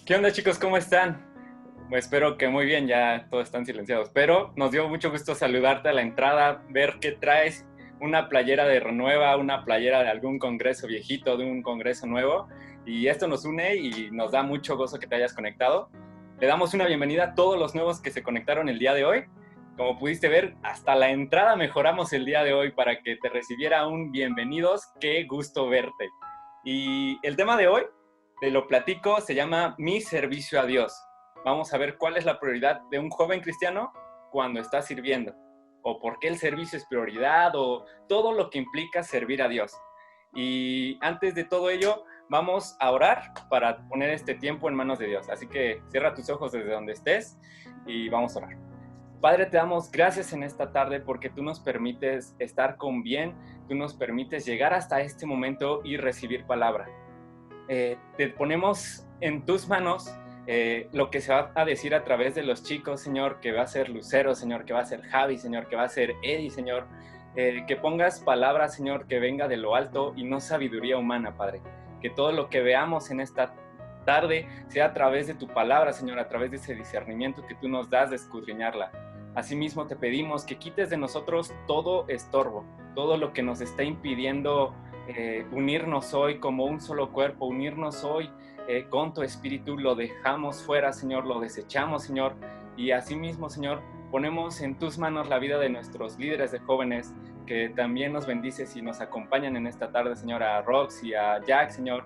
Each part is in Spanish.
¿Qué onda, chicos? ¿Cómo están? Pues espero que muy bien, ya todos están silenciados, pero nos dio mucho gusto saludarte a la entrada, ver que traes una playera de Renueva, una playera de algún congreso viejito, de un congreso nuevo, y esto nos une y nos da mucho gozo que te hayas conectado. Le damos una bienvenida a todos los nuevos que se conectaron el día de hoy. Como pudiste ver, hasta la entrada mejoramos el día de hoy para que te recibiera un bienvenidos, qué gusto verte. Y el tema de hoy, te lo platico, se llama Mi servicio a Dios. Vamos a ver cuál es la prioridad de un joven cristiano cuando está sirviendo, o por qué el servicio es prioridad, o todo lo que implica servir a Dios. Y antes de todo ello, vamos a orar para poner este tiempo en manos de Dios. Así que cierra tus ojos desde donde estés y vamos a orar. Padre, te damos gracias en esta tarde porque tú nos permites estar con bien, tú nos permites llegar hasta este momento y recibir palabra. Te ponemos en tus manos lo que se va a decir a través de los chicos, Señor, que va a ser Lucero, Señor, que va a ser Javi, Señor, que va a ser Eddie, Señor. Que pongas palabras, Señor, que venga de lo alto y no sabiduría humana, Padre. Que todo lo que veamos en esta tarde sea a través de tu palabra, Señor, a través de ese discernimiento que tú nos das de escudriñarla. Asimismo, te pedimos que quites de nosotros todo estorbo, todo lo que nos está impidiendo unirnos hoy como un solo cuerpo, unirnos hoy con tu espíritu, lo dejamos fuera, Señor, lo desechamos, Señor, y asimismo, Señor, ponemos en tus manos la vida de nuestros líderes de jóvenes, que también nos bendices y nos acompañan en esta tarde, Señor, a Rox y a Jack, Señor,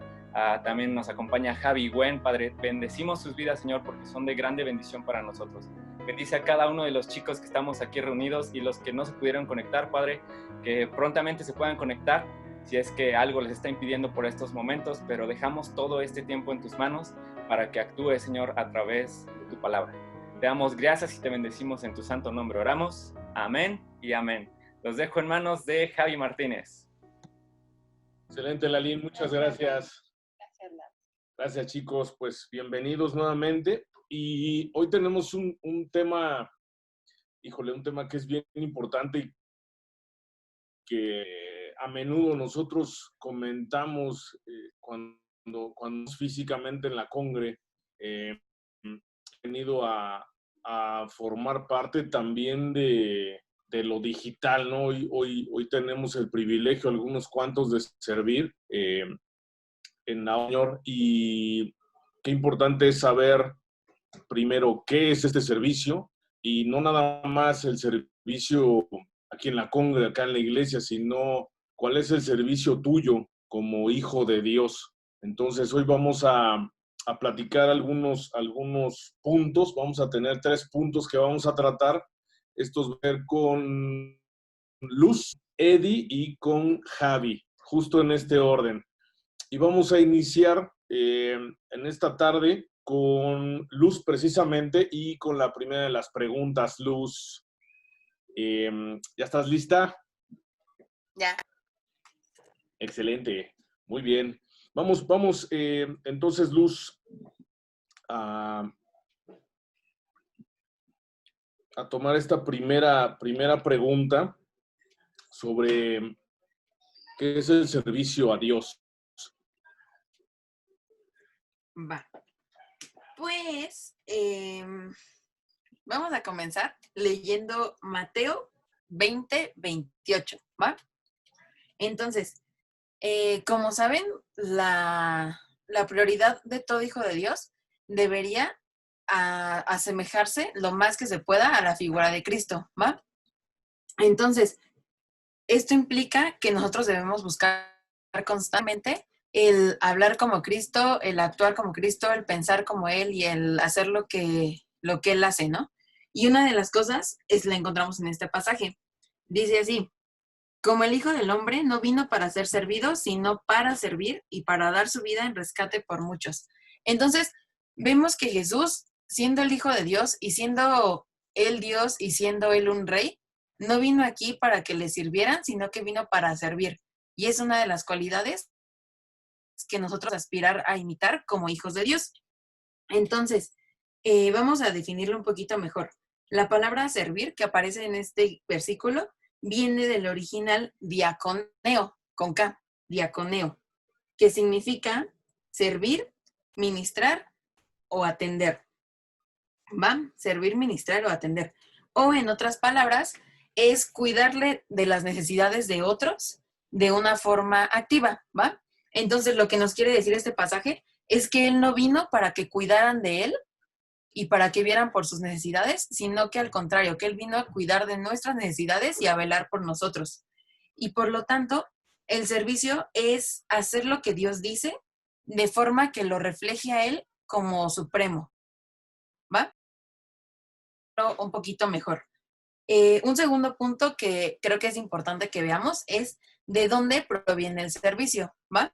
también nos acompaña Javi y Gwen, Padre, bendecimos sus vidas, Señor, porque son de grande bendición para nosotros. Bendice a cada uno de los chicos que estamos aquí reunidos y los que no se pudieron conectar, Padre, que prontamente se puedan conectar si es que algo les está impidiendo por estos momentos, pero dejamos todo este tiempo en tus manos para que actúes, Señor, a través de tu palabra. Te damos gracias y te bendecimos en tu santo nombre. Oramos. Amén y amén. Los dejo en manos de Javi Martínez. Excelente, Lalín, muchas gracias. Gracias, chicos. Pues bienvenidos nuevamente. Y hoy tenemos un tema, híjole, un tema que es bien importante y que a menudo nosotros comentamos cuando físicamente en la Congre. He venido a formar parte también de lo digital, ¿no? Hoy tenemos el privilegio, algunos cuantos, de servir en la Señor, y qué importante es saber primero qué es este servicio, y no nada más el servicio aquí en la Congre, acá en la iglesia, sino cuál es el servicio tuyo como hijo de Dios. Entonces hoy vamos a platicar algunos puntos. Vamos a tener 3 puntos que vamos a tratar. Estos ver con Luz, Eddie y con Javi, justo en este orden. Y vamos a iniciar en esta tarde con Luz precisamente y con la primera de las preguntas. Luz, ¿ya estás lista? Ya. Excelente, muy bien. Vamos entonces, Luz, a tomar esta primera pregunta sobre qué es el servicio a Dios. Va. Pues vamos a comenzar leyendo Mateo 20:28, ¿va? Entonces, como saben, la prioridad de todo hijo de Dios debería asemejarse lo más que se pueda a la figura de Cristo, ¿va? Entonces, esto implica que nosotros debemos buscar constantemente el hablar como Cristo, el actuar como Cristo, el pensar como Él y el hacer lo que Él hace, ¿no? Y una de las cosas la encontramos en este pasaje. Dice así: como el Hijo del Hombre no vino para ser servido, sino para servir y para dar su vida en rescate por muchos. Entonces, vemos que Jesús, siendo el Hijo de Dios y siendo Él Dios y siendo Él un rey, no vino aquí para que le sirvieran, sino que vino para servir. Y es una de las cualidades que nosotros aspirar a imitar como hijos de Dios. Entonces, vamos a definirlo un poquito mejor. La palabra servir que aparece en este versículo viene del original diaconeo, con K, diaconeo, que significa servir, ministrar o atender. ¿Va? Servir, ministrar o atender. O en otras palabras, es cuidarle de las necesidades de otros de una forma activa, ¿va? Entonces, lo que nos quiere decir este pasaje es que Él no vino para que cuidaran de Él y para que vieran por sus necesidades, sino que al contrario, que Él vino a cuidar de nuestras necesidades y a velar por nosotros. Y por lo tanto, el servicio es hacer lo que Dios dice de forma que lo refleje a Él como supremo, ¿va? Un poquito mejor. Un segundo punto que creo que es importante que veamos es de dónde proviene el servicio, ¿va?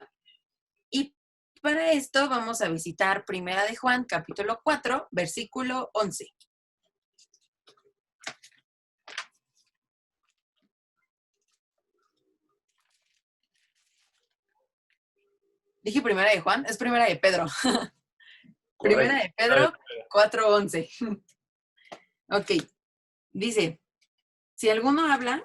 Y para esto vamos a visitar Primera de Juan, capítulo 4, versículo 11. Dije Primera de Juan, es Primera de Pedro. Primera de Pedro 4:11. Ok, dice, si alguno habla,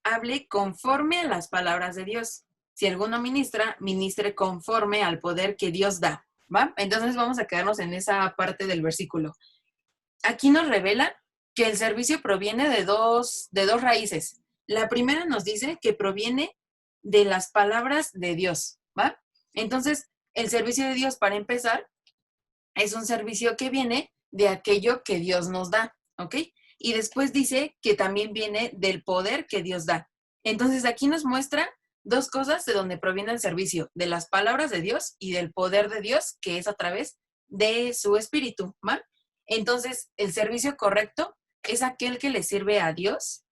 hable conforme a las palabras de Dios. Si alguno ministra, ministre conforme al poder que Dios da, ¿va? Entonces vamos a quedarnos en esa parte del versículo. Aquí nos revela que el servicio proviene de dos raíces. La primera nos dice que proviene de las palabras de Dios, ¿va? Entonces, el servicio de Dios, para empezar, es un servicio que viene de aquello que Dios nos da, ¿ok? Y después dice que también viene del poder que Dios da. Entonces, aquí nos muestra dos cosas de donde proviene el servicio, de las palabras de Dios y del poder de Dios, que es a través de su espíritu, ¿va? Entonces, el servicio correcto es aquel que le sirve a Dios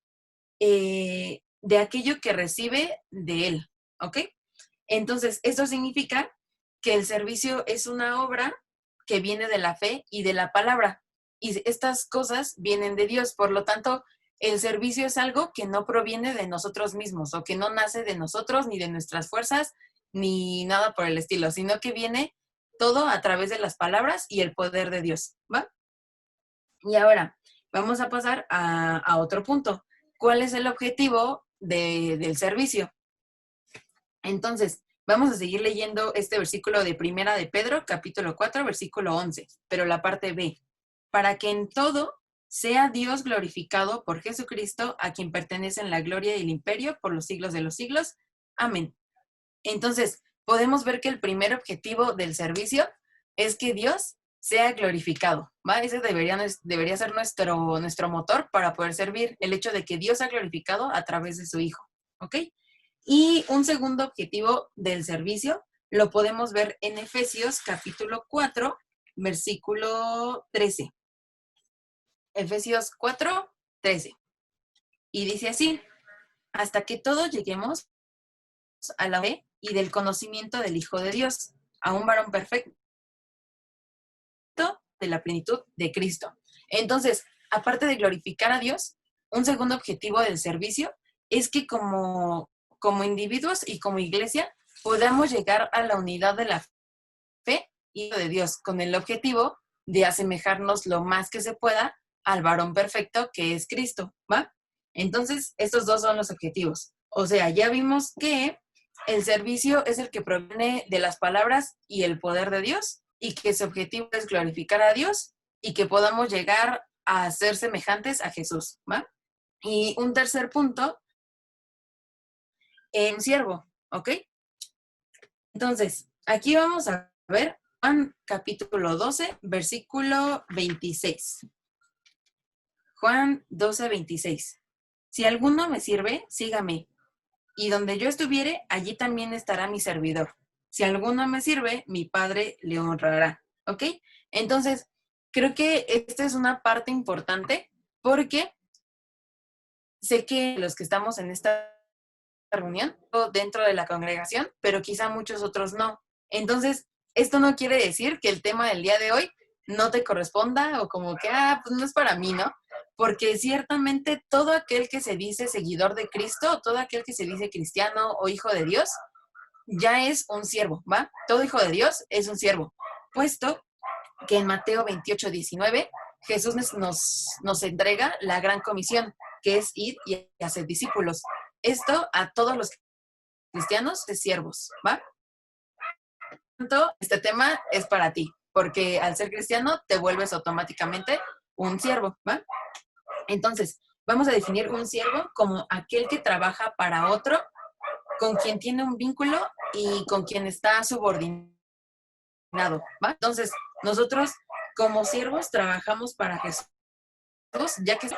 de aquello que recibe de Él, ¿ok? Entonces, esto significa que el servicio es una obra que viene de la fe y de la palabra. Y estas cosas vienen de Dios. Por lo tanto, el servicio es algo que no proviene de nosotros mismos o que no nace de nosotros, ni de nuestras fuerzas, ni nada por el estilo, sino que viene todo a través de las palabras y el poder de Dios, ¿va? Y ahora vamos a pasar a otro punto. ¿Cuál es el objetivo del servicio? Entonces, vamos a seguir leyendo este versículo de Primera de Pedro, capítulo 4, versículo 11, pero la parte B. Para que en todo sea Dios glorificado por Jesucristo, a quien pertenecen la gloria y el imperio por los siglos de los siglos. Amén. Entonces, podemos ver que el primer objetivo del servicio es que Dios sea glorificado, ¿va? Ese debería ser nuestro motor para poder servir, el hecho de que Dios sea glorificado a través de su Hijo, ¿ok? Y un segundo objetivo del servicio lo podemos ver en Efesios capítulo 4, versículo 13. Efesios 4, 13. Y dice así, hasta que todos lleguemos a la fe y del conocimiento del Hijo de Dios, a un varón perfecto de la plenitud de Cristo. Entonces, aparte de glorificar a Dios, un segundo objetivo del servicio es que como individuos y como iglesia podamos llegar a la unidad de la fe y de Dios con el objetivo de asemejarnos lo más que se pueda al varón perfecto que es Cristo, ¿va? Entonces, estos dos son los objetivos. O sea, ya vimos que el servicio es el que proviene de las palabras y el poder de Dios y que su objetivo es glorificar a Dios y que podamos llegar a ser semejantes a Jesús, ¿va? Y un tercer punto, en siervo, ¿ok? Entonces, aquí vamos a ver Juan capítulo 12, versículo 26. Juan 12, 26. Si alguno me sirve, sígame. Y donde yo estuviere, allí también estará mi servidor. Si alguno me sirve, mi Padre le honrará. ¿Ok? Entonces, creo que esta es una parte importante porque sé que los que estamos en esta reunión, o dentro de la congregación, pero quizá muchos otros no. Entonces, esto no quiere decir que el tema del día de hoy no te corresponda o como que, pues no es para mí, ¿no? Porque ciertamente todo aquel que se dice seguidor de Cristo, todo aquel que se dice cristiano o hijo de Dios, ya es un siervo, ¿va? Todo hijo de Dios es un siervo, puesto que en Mateo 28, 19, Jesús nos entrega la gran comisión, que es ir y hacer discípulos. Esto a todos los cristianos de siervos, ¿va? Por tanto, este tema es para ti. porque al ser cristiano te vuelves automáticamente un siervo, ¿va? Entonces, vamos a definir un siervo como aquel que trabaja para otro, con quien tiene un vínculo y con quien está subordinado, ¿va? Entonces, nosotros como siervos trabajamos para Jesús, ya que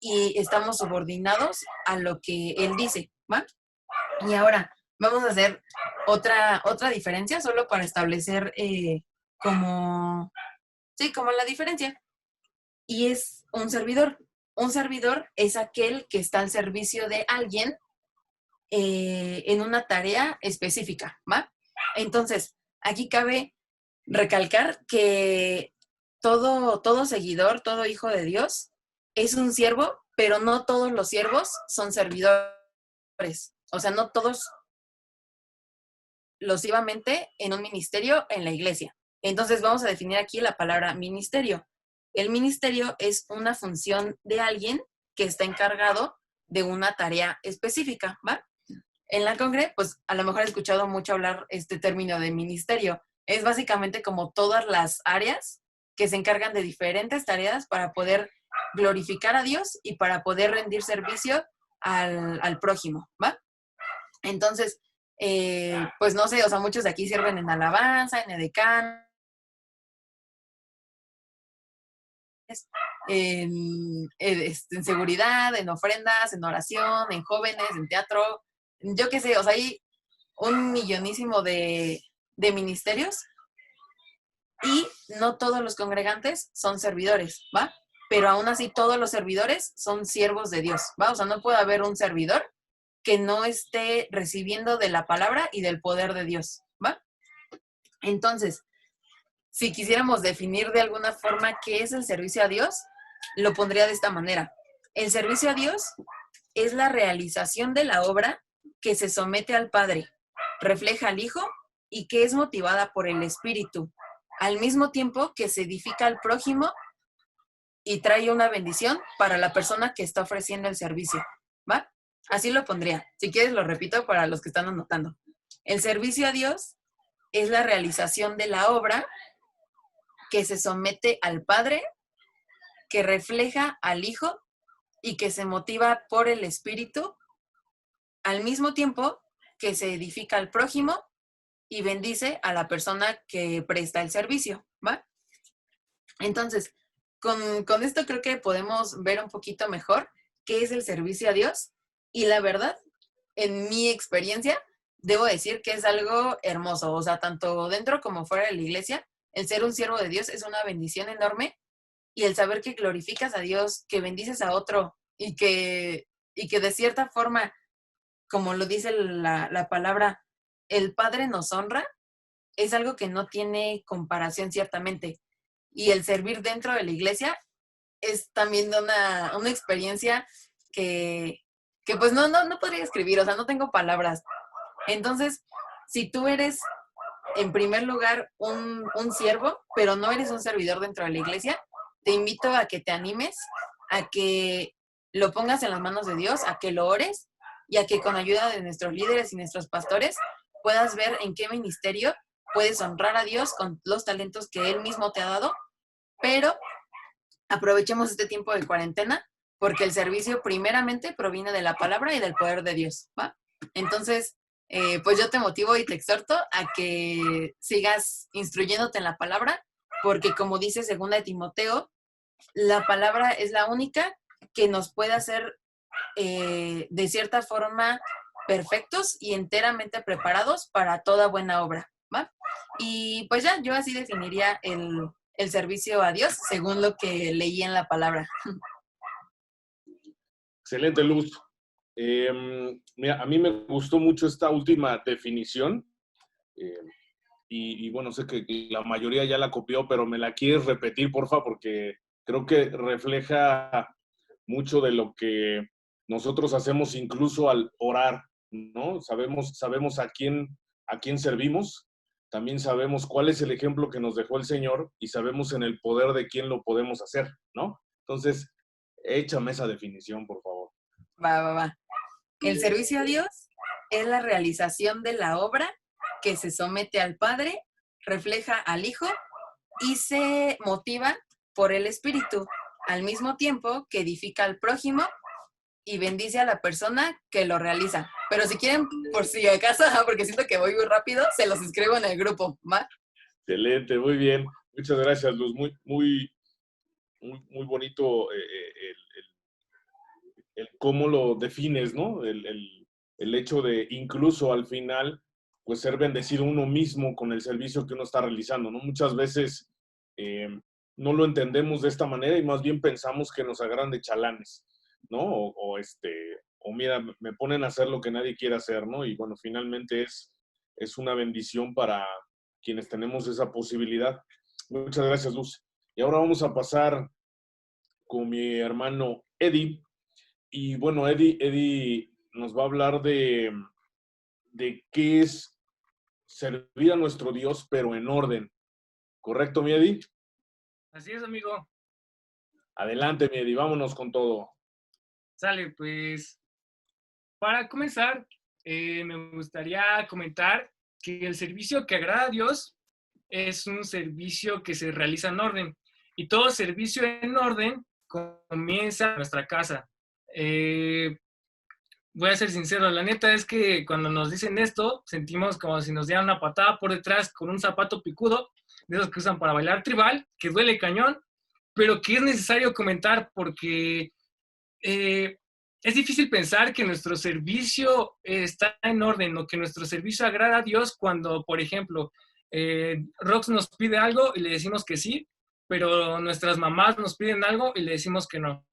y estamos subordinados a lo que Él dice, ¿va? Y ahora vamos a hacer otra diferencia, solo para establecer como, sí, como la diferencia. Y es un servidor. Un servidor es aquel que está al servicio de alguien en una tarea específica, ¿va? Entonces, aquí cabe recalcar que todo seguidor, todo hijo de Dios es un siervo, pero no todos los siervos son servidores. O sea, no todos losivamente en un ministerio en la iglesia. Entonces vamos a definir aquí la palabra ministerio. El ministerio es una función de alguien que está encargado de una tarea específica, ¿va? En la congre, pues a lo mejor he escuchado mucho hablar este término de ministerio. Es básicamente como todas las áreas que se encargan de diferentes tareas para poder glorificar a Dios y para poder rendir servicio al prójimo, ¿va? Entonces, pues no sé, o sea, muchos de aquí sirven en alabanza, en edecán, en seguridad, en ofrendas, en oración, en jóvenes, en teatro, yo qué sé, o sea, hay un millonísimo de ministerios y no todos los congregantes son servidores, ¿va? Pero aún así todos los servidores son siervos de Dios, ¿va? O sea, no puede haber un servidor que no esté recibiendo de la palabra y del poder de Dios, ¿va? Entonces, si quisiéramos definir de alguna forma qué es el servicio a Dios, lo pondría de esta manera. El servicio a Dios es la realización de la obra que se somete al Padre, refleja al Hijo y que es motivada por el Espíritu, al mismo tiempo que se edifica al prójimo y trae una bendición para la persona que está ofreciendo el servicio, ¿va? Así lo pondría. Si quieres lo repito para los que están anotando. El servicio a Dios es la realización de la obra que se somete al Padre, que refleja al Hijo y que se motiva por el Espíritu, al mismo tiempo que se edifica al prójimo y bendice a la persona que presta el servicio, ¿va? Entonces, con esto creo que podemos ver un poquito mejor qué es el servicio a Dios y la verdad, en mi experiencia, debo decir que es algo hermoso, o sea, tanto dentro como fuera de la iglesia, el ser un siervo de Dios es una bendición enorme y el saber que glorificas a Dios, que bendices a otro y que de cierta forma, como lo dice la palabra, el Padre nos honra, es algo que no tiene comparación ciertamente. Y el servir dentro de la iglesia es también una experiencia que pues no podría escribir, o sea, no tengo palabras. Entonces, si tú eres en primer lugar un siervo, pero no eres un servidor dentro de la iglesia, te invito a que te animes, a que lo pongas en las manos de Dios, a que lo ores y a que con ayuda de nuestros líderes y nuestros pastores puedas ver en qué ministerio puedes honrar a Dios con los talentos que Él mismo te ha dado, pero aprovechemos este tiempo de cuarentena porque el servicio primeramente proviene de la palabra y del poder de Dios, ¿va? Entonces, pues yo te motivo y te exhorto a que sigas instruyéndote en la palabra, porque como dice 2 de Timoteo, la palabra es la única que nos puede hacer de cierta forma perfectos y enteramente preparados para toda buena obra, ¿va? Y pues ya, yo así definiría el servicio a Dios según lo que leí en la palabra. Excelente, Luz. Mira, a mí me gustó mucho esta última definición y bueno, sé que la mayoría ya la copió, pero me la quieres repetir, porfa, porque creo que refleja mucho de lo que nosotros hacemos incluso al orar, ¿no? Sabemos a quién servimos, también sabemos cuál es el ejemplo que nos dejó el Señor y sabemos en el poder de quién lo podemos hacer, ¿no? Entonces, échame esa definición, por favor. Va. El servicio a Dios es la realización de la obra que se somete al Padre, refleja al Hijo y se motiva por el Espíritu, al mismo tiempo que edifica al prójimo y bendice a la persona que lo realiza. Pero si quieren, por si acaso, porque siento que voy muy rápido, se los escribo en el grupo, ¿va? Excelente, muy bien. Muchas gracias, Luz. Muy bonito el cómo lo defines, ¿no? El hecho de incluso al final, pues ser bendecido uno mismo con el servicio que uno está realizando, ¿no? Muchas veces no lo entendemos de esta manera y más bien pensamos que nos agarran de chalanes, ¿no? O mira, me ponen a hacer lo que nadie quiere hacer, ¿no? Y bueno, finalmente es una bendición para quienes tenemos esa posibilidad. Muchas gracias, Luz. Y ahora vamos a pasar con mi hermano Eddie. Y bueno, Eddie nos va a hablar de qué es servir a nuestro Dios, pero en orden. ¿Correcto, mi Eddie? Así es, amigo. Adelante, mi Eddie, vámonos con todo. Sale, pues, para comenzar, me gustaría comentar que el servicio que agrada a Dios es un servicio que se realiza en orden. Y todo servicio en orden comienza en nuestra casa. Voy a ser sincero, la neta es que cuando nos dicen esto, sentimos como si nos dieran una patada por detrás con un zapato picudo, de esos que usan para bailar tribal, que duele cañón, pero que es necesario comentar porque es difícil pensar que nuestro servicio está en orden o que nuestro servicio agrada a Dios cuando, por ejemplo, Rox nos pide algo y le decimos que sí, pero nuestras mamás nos piden algo y le decimos que no.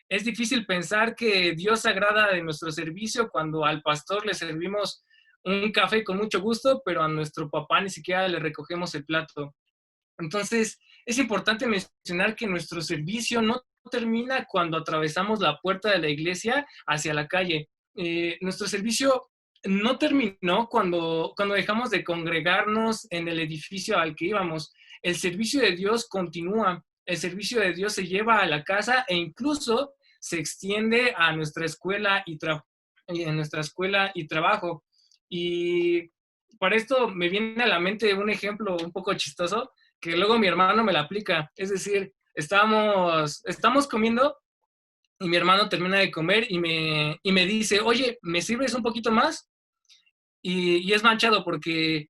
Es difícil pensar que Dios agrada de nuestro servicio cuando al pastor le servimos un café con mucho gusto, pero a nuestro papá ni siquiera le recogemos el plato. Entonces, es importante mencionar que nuestro servicio no termina cuando atravesamos la puerta de la iglesia hacia la calle. Nuestro servicio no terminó cuando dejamos de congregarnos en el edificio al que íbamos. El servicio de Dios continúa. El servicio de Dios se lleva a la casa e incluso se extiende a nuestra escuela y trabajo. Y para esto me viene a la mente un ejemplo un poco chistoso que luego mi hermano me la aplica. Es decir, estamos comiendo y mi hermano termina de comer y me dice, oye, ¿me sirves un poquito más? Y es manchado porque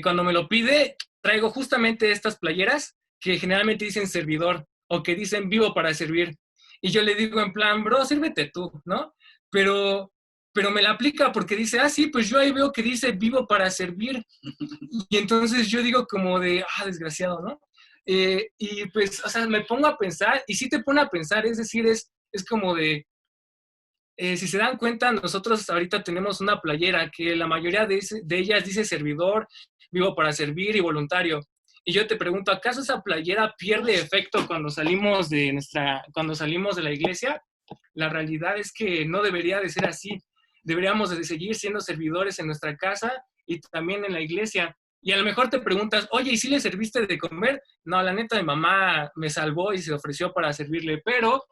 cuando me lo pide, traigo justamente estas playeras que generalmente dicen servidor o que dicen vivo para servir. Y yo le digo en plan, bro, sírvete tú, ¿no? Pero me la aplica porque dice, sí, pues yo ahí veo que dice vivo para servir. Y entonces yo digo como de, desgraciado, ¿no? Y pues, o sea, me pongo a pensar, y sí te pone a pensar, es decir, es como de, si se dan cuenta, nosotros ahorita tenemos una playera que la mayoría de ellas dice servidor, vivo para servir y voluntario. Y yo te pregunto, ¿acaso esa playera pierde efecto cuando salimos de la iglesia? La realidad es que no debería de ser así. Deberíamos de seguir siendo servidores en nuestra casa y también en la iglesia. Y a lo mejor te preguntas, oye, ¿y si le serviste de comer? No, la neta, mi mamá me salvó y se ofreció para servirle, pero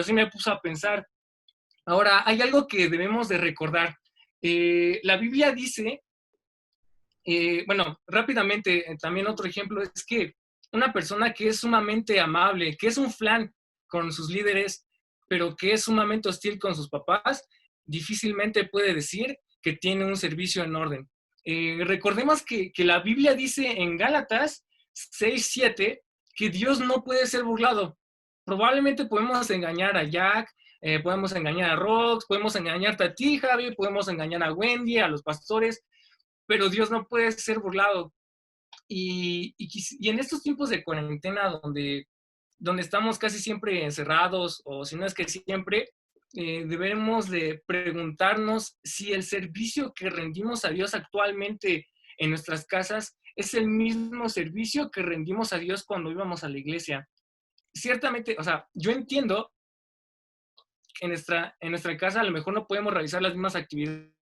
sí me puso a pensar. Ahora, hay algo que debemos de recordar. La Biblia dice, bueno, rápidamente, también otro ejemplo es que una persona que es sumamente amable, que es un flan con sus líderes, pero que es sumamente hostil con sus papás, difícilmente puede decir que tiene un servicio en orden. Recordemos que la Biblia dice en Gálatas 6:7 que Dios no puede ser burlado. Probablemente podemos engañar a Jack, podemos engañar a Rox, podemos engañarte a ti, Javi, podemos engañar a Wendy, a los pastores, pero Dios no puede ser burlado. Y en estos tiempos de cuarentena donde estamos casi siempre encerrados, o si no es que siempre, debemos de preguntarnos si el servicio que rendimos a Dios actualmente en nuestras casas es el mismo servicio que rendimos a Dios cuando íbamos a la iglesia. Ciertamente, o sea, yo entiendo que en nuestra casa a lo mejor no podemos realizar las mismas actividades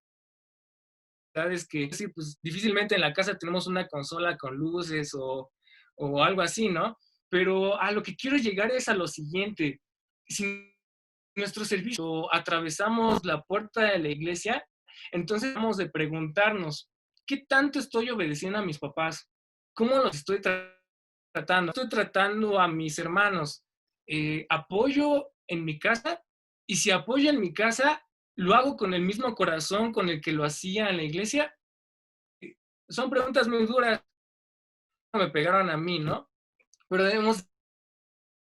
que, sí, pues difícilmente en la casa tenemos una consola con luces o algo así, ¿no? Pero a lo que quiero llegar es a lo siguiente. Si nuestro servicio atravesamos la puerta de la iglesia, entonces vamos de preguntarnos, ¿qué tanto estoy obedeciendo a mis papás? ¿cómo los estoy tratando? Estoy tratando a mis hermanos. ¿Apoyo en mi casa? Y si apoyo en mi casa, ¿lo hago con el mismo corazón con el que lo hacía en la iglesia? Son preguntas muy duras. Me pegaron a mí, ¿no? Pero debemos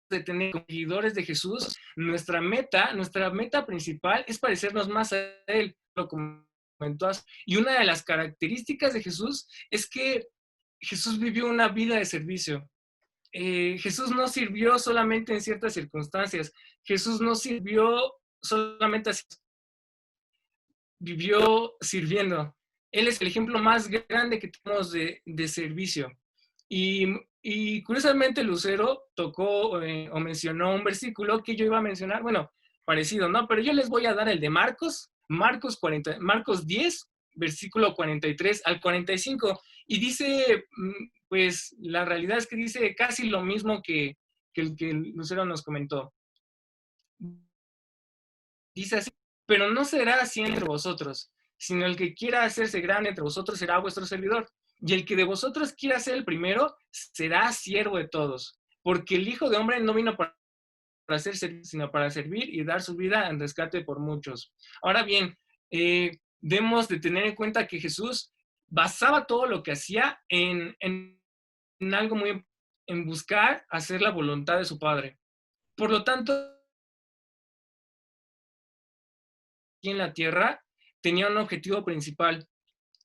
de tener como seguidores de Jesús, nuestra meta principal es parecernos más a Él, lo comentó. Y una de las características de Jesús es que Jesús vivió una vida de servicio. Jesús no sirvió solamente en ciertas circunstancias. Jesús no sirvió solamente así. Vivió sirviendo. Él es el ejemplo más grande que tenemos de servicio. Y curiosamente Lucero tocó o mencionó un versículo que yo iba a mencionar, bueno, parecido, ¿no? Pero yo les voy a dar el de Marcos 10, versículo 43 al 45. Y dice, pues la realidad es que dice casi lo mismo que el que Lucero nos comentó. Dice así, pero no será así entre vosotros, sino el que quiera hacerse grande entre vosotros será vuestro servidor. Y el que de vosotros quiera ser el primero, será siervo de todos. Porque el Hijo de Hombre no vino para ser servido, sino para servir y dar su vida en rescate por muchos. Ahora bien, debemos de tener en cuenta que Jesús basaba todo lo que hacía en algo muy, en buscar hacer la voluntad de su Padre. Por lo tanto, aquí en la tierra tenía un objetivo principal,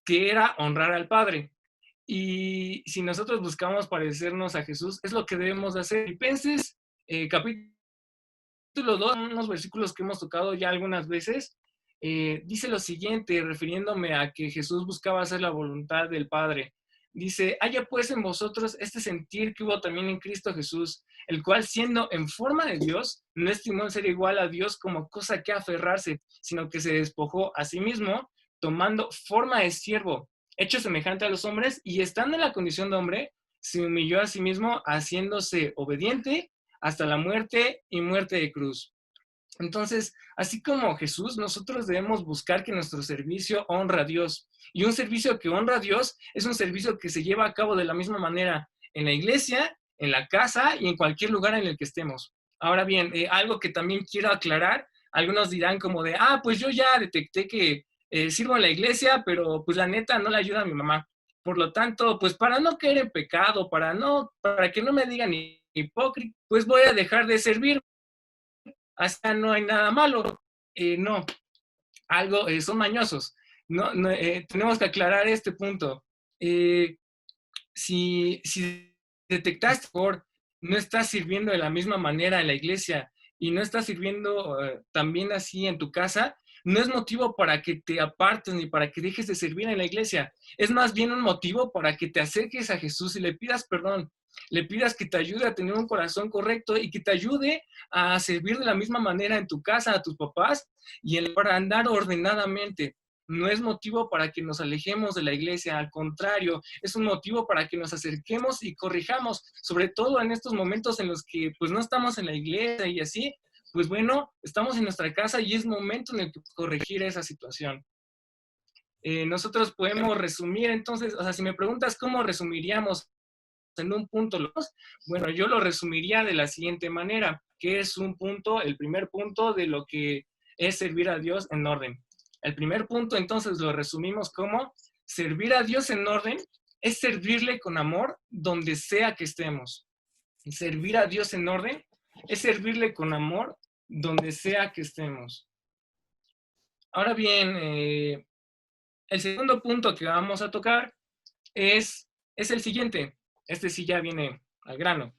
que era honrar al Padre. Y si nosotros buscamos parecernos a Jesús, es lo que debemos de hacer. Filipenses, capítulo 2, unos versículos que hemos tocado ya algunas veces, dice lo siguiente, refiriéndome a que Jesús buscaba hacer la voluntad del Padre. Dice, haya pues en vosotros este sentir que hubo también en Cristo Jesús, el cual siendo en forma de Dios, no estimó ser igual a Dios como cosa que aferrarse, sino que se despojó a sí mismo, tomando forma de siervo, hecho semejante a los hombres, y estando en la condición de hombre, se humilló a sí mismo, haciéndose obediente hasta la muerte y muerte de cruz. Entonces, así como Jesús, nosotros debemos buscar que nuestro servicio honra a Dios. Y un servicio que honra a Dios es un servicio que se lleva a cabo de la misma manera en la iglesia, en la casa y en cualquier lugar en el que estemos. Ahora bien, algo que también quiero aclarar, algunos dirán como de, pues yo ya detecté que sirvo en la iglesia, pero pues la neta no le ayuda a mi mamá. Por lo tanto, pues para no caer en pecado, para que no me digan hipócrita, pues voy a dejar de servir. Hasta no hay nada malo. No, son mañosos. Tenemos que aclarar este punto. Si detectaste por no estás sirviendo de la misma manera en la iglesia y no estás sirviendo también así en tu casa, no es motivo para que te apartes ni para que dejes de servir en la iglesia. Es más bien un motivo para que te acerques a Jesús y le pidas perdón. Le pidas que te ayude a tener un corazón correcto y que te ayude a servir de la misma manera en tu casa, a tus papás y para andar ordenadamente. No es motivo para que nos alejemos de la iglesia, al contrario, es un motivo para que nos acerquemos y corrijamos, sobre todo en estos momentos en los que pues no estamos en la iglesia y así, pues bueno, estamos en nuestra casa y es momento en el que corregir esa situación. Nosotros podemos resumir entonces, o sea, si me preguntas cómo resumiríamos en un punto, bueno, yo lo resumiría de la siguiente manera, que es el primer punto de lo que es servir a Dios en orden. El primer punto, entonces, lo resumimos como servir a Dios en orden es servirle con amor donde sea que estemos. Servir a Dios en orden es servirle con amor donde sea que estemos. Ahora bien, el segundo punto que vamos a tocar es el siguiente. Este sí ya viene al grano.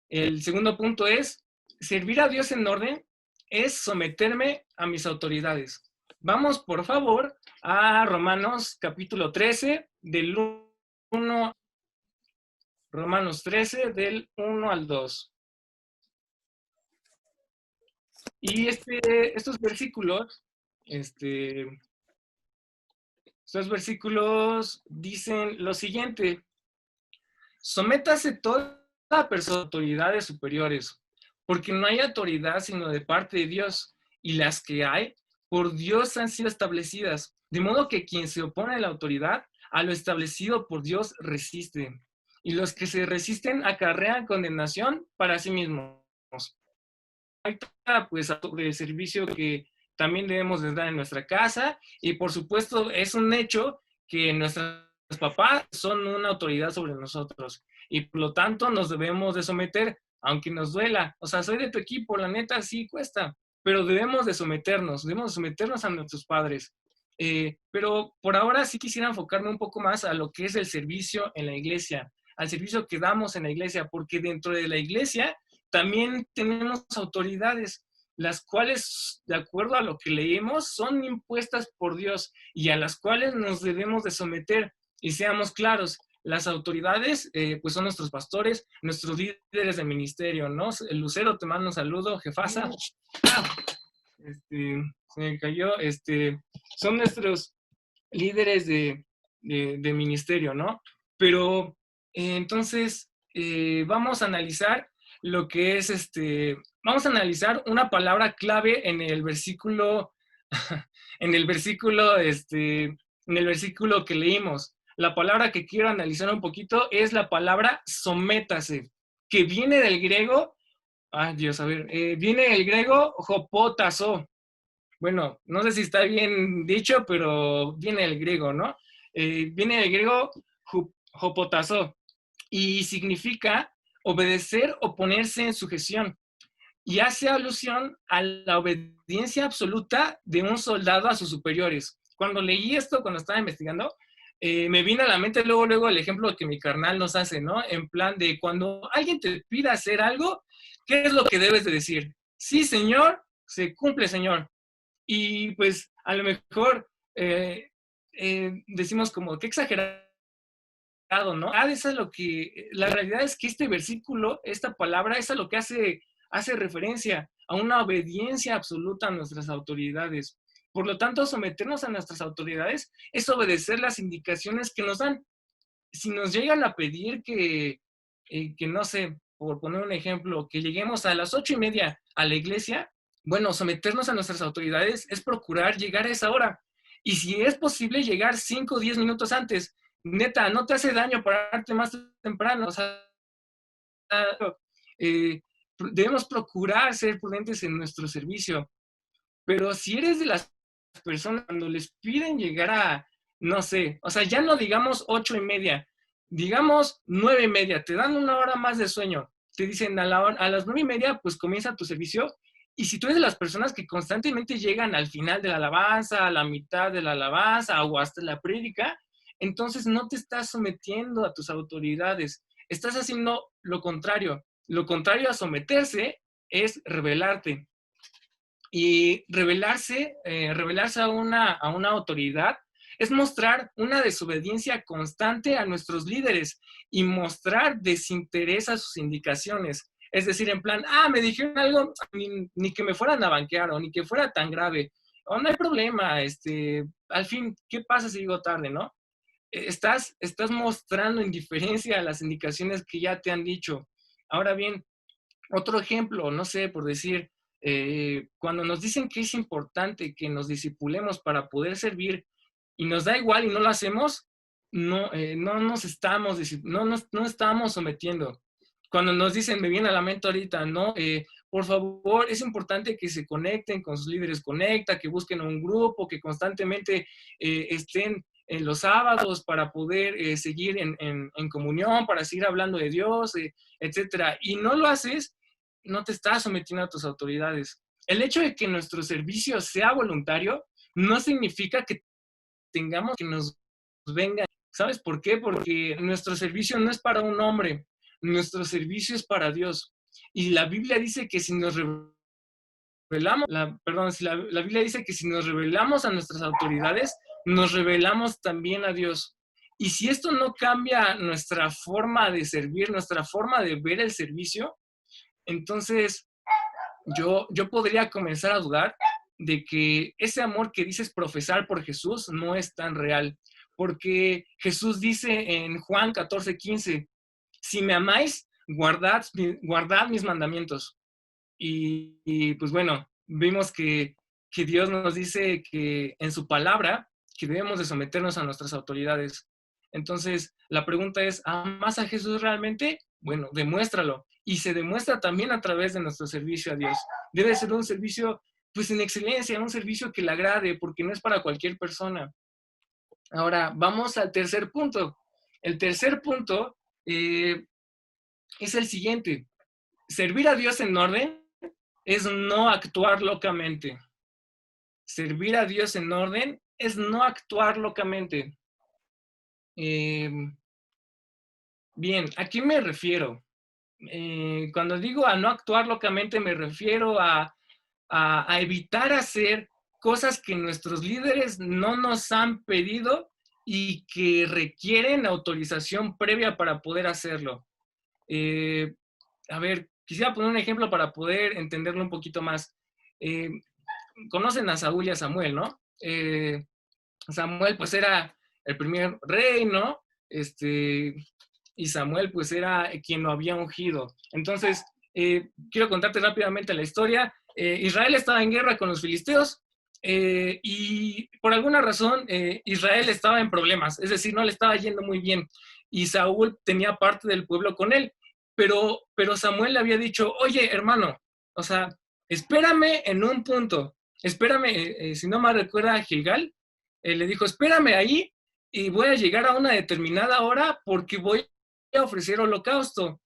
El segundo punto es, servir a Dios en orden es someterme a mis autoridades. Vamos, por favor, a Romanos capítulo 13, del 1, Romanos 13, del 1 al 2. Y estos versículos dicen lo siguiente: sométase toda persona a autoridades superiores, porque no hay autoridad sino de parte de Dios, y las que hay, por Dios han sido establecidas, de modo que quien se opone a la autoridad, a lo establecido por Dios resiste. y los que se resisten acarrean condenación para sí mismos. Pues sobre el servicio que también debemos de dar en nuestra casa, y por supuesto es un hecho que nuestros papás son una autoridad sobre nosotros y por lo tanto nos debemos de someter, aunque nos duela. O sea, soy de tu equipo, la neta sí cuesta, pero debemos de someternos a nuestros padres. Pero por ahora sí quisiera enfocarme un poco más a lo que es el servicio en la iglesia, al servicio que damos en la iglesia, porque dentro de la iglesia también tenemos autoridades, las cuales, de acuerdo a lo que leemos, son impuestas por Dios y a las cuales nos debemos de someter. Y seamos claros, las autoridades, pues son nuestros pastores, nuestros líderes de ministerio, ¿no? Lucero, te mando un saludo, jefasa. Se me cayó, son nuestros líderes de ministerio, ¿no? Pero entonces vamos a analizar lo que es vamos a analizar una palabra clave en el versículo, en el versículo que leímos. La palabra que quiero analizar un poquito es la palabra sométase, que viene del griego, Dios, a ver, viene del griego hopotazo. Bueno, no sé si está bien dicho, pero viene del griego, ¿no? Viene del griego hopotazo y significa obedecer o ponerse en sujeción. Y hace alusión a la obediencia absoluta de un soldado a sus superiores. Cuando leí esto, cuando estaba investigando, me vino a la mente luego el ejemplo que mi carnal nos hace, ¿no? En plan de cuando alguien te pida hacer algo, ¿qué es lo que debes de decir? Sí, señor, se cumple, señor. Y pues a lo mejor decimos como, qué exagerado, ¿no? Eso es lo que, la realidad es que este versículo, esta palabra, es a lo que hace referencia a una obediencia absoluta a nuestras autoridades. Por lo tanto, someternos a nuestras autoridades es obedecer las indicaciones que nos dan. Si nos llegan a pedir que no sé, por poner un ejemplo, que lleguemos a las 8:30 a la iglesia, bueno, someternos a nuestras autoridades es procurar llegar a esa hora. Y si es posible llegar 5 o 10 minutos antes, neta, no te hace daño pararte más temprano. O sea, debemos procurar ser prudentes en nuestro servicio. Pero si eres de las personas cuando les piden llegar a, no sé, o sea, ya no digamos 8:30, digamos 9:30, te dan una hora más de sueño, te dicen a las 9:30, pues comienza tu servicio. Y si tú eres de las personas que constantemente llegan al final de la alabanza, a la mitad de la alabanza o hasta la prédica, entonces no te estás sometiendo a tus autoridades, estás haciendo lo contrario. Lo contrario a someterse es rebelarte. Y rebelarse a una autoridad es mostrar una desobediencia constante a nuestros líderes y mostrar desinterés a sus indicaciones. Es decir, en plan, me dijeron algo, ni que me fueran a banquear o ni que fuera tan grave. O no hay problema, al fin, ¿qué pasa si llego tarde, no? Estás mostrando indiferencia a las indicaciones que ya te han dicho. Ahora bien, otro ejemplo, no sé, por decir, cuando nos dicen que es importante que nos discipulemos para poder servir y nos da igual y no lo hacemos, no nos estamos sometiendo. Cuando nos dicen, me viene a la mente ahorita, ¿no? Por favor, es importante que se conecten con sus líderes, que busquen un grupo, que constantemente estén en los sábados para poder seguir en comunión, para seguir hablando de Dios, etcétera. Y no lo haces, no te estás sometiendo a tus autoridades. El hecho de que nuestro servicio sea voluntario no significa que tengamos que nos vengan. ¿Sabes por qué? Porque nuestro servicio no es para un hombre, nuestro servicio es para Dios. Y la Biblia dice que si nos rebelamos, la Biblia dice que si nos rebelamos a nuestras autoridades, nos rebelamos también a Dios. Y si esto no cambia nuestra forma de servir, nuestra forma de ver el servicio, entonces yo podría comenzar a dudar de que ese amor que dices profesar por Jesús no es tan real. Porque Jesús dice en Juan 14:15, si me amáis, guardad mis mandamientos. Y pues bueno, vimos que Dios nos dice que en su palabra que debemos de someternos a nuestras autoridades. Entonces, la pregunta es, ¿amas a Jesús realmente? Bueno, demuéstralo. Y se demuestra también a través de nuestro servicio a Dios. Debe ser un servicio, pues, en excelencia, un servicio que le agrade, porque no es para cualquier persona. Ahora, vamos al tercer punto. El tercer punto es el siguiente. Servir a Dios en orden es no actuar locamente. Servir a Dios en orden es no actuar locamente. Bien, ¿a qué me refiero? Cuando digo a no actuar locamente, me refiero a evitar hacer cosas que nuestros líderes no nos han pedido y que requieren autorización previa para poder hacerlo. A ver, quisiera poner un ejemplo para poder entenderlo un poquito más. Conocen a Saúl y a Samuel, ¿no? Samuel pues era el primer rey, ¿no? Y Samuel pues era quien lo había ungido. Entonces, quiero contarte rápidamente la historia. Israel estaba en guerra con los filisteos y por alguna razón Israel estaba en problemas, es decir, no le estaba yendo muy bien y Saúl tenía parte del pueblo con él, pero Samuel le había dicho, oye, hermano, o sea, espérame en un punto, espérame, si no me recuerda a Gilgal, le dijo, espérame ahí y voy a llegar a una determinada hora porque voy a ofrecer holocausto.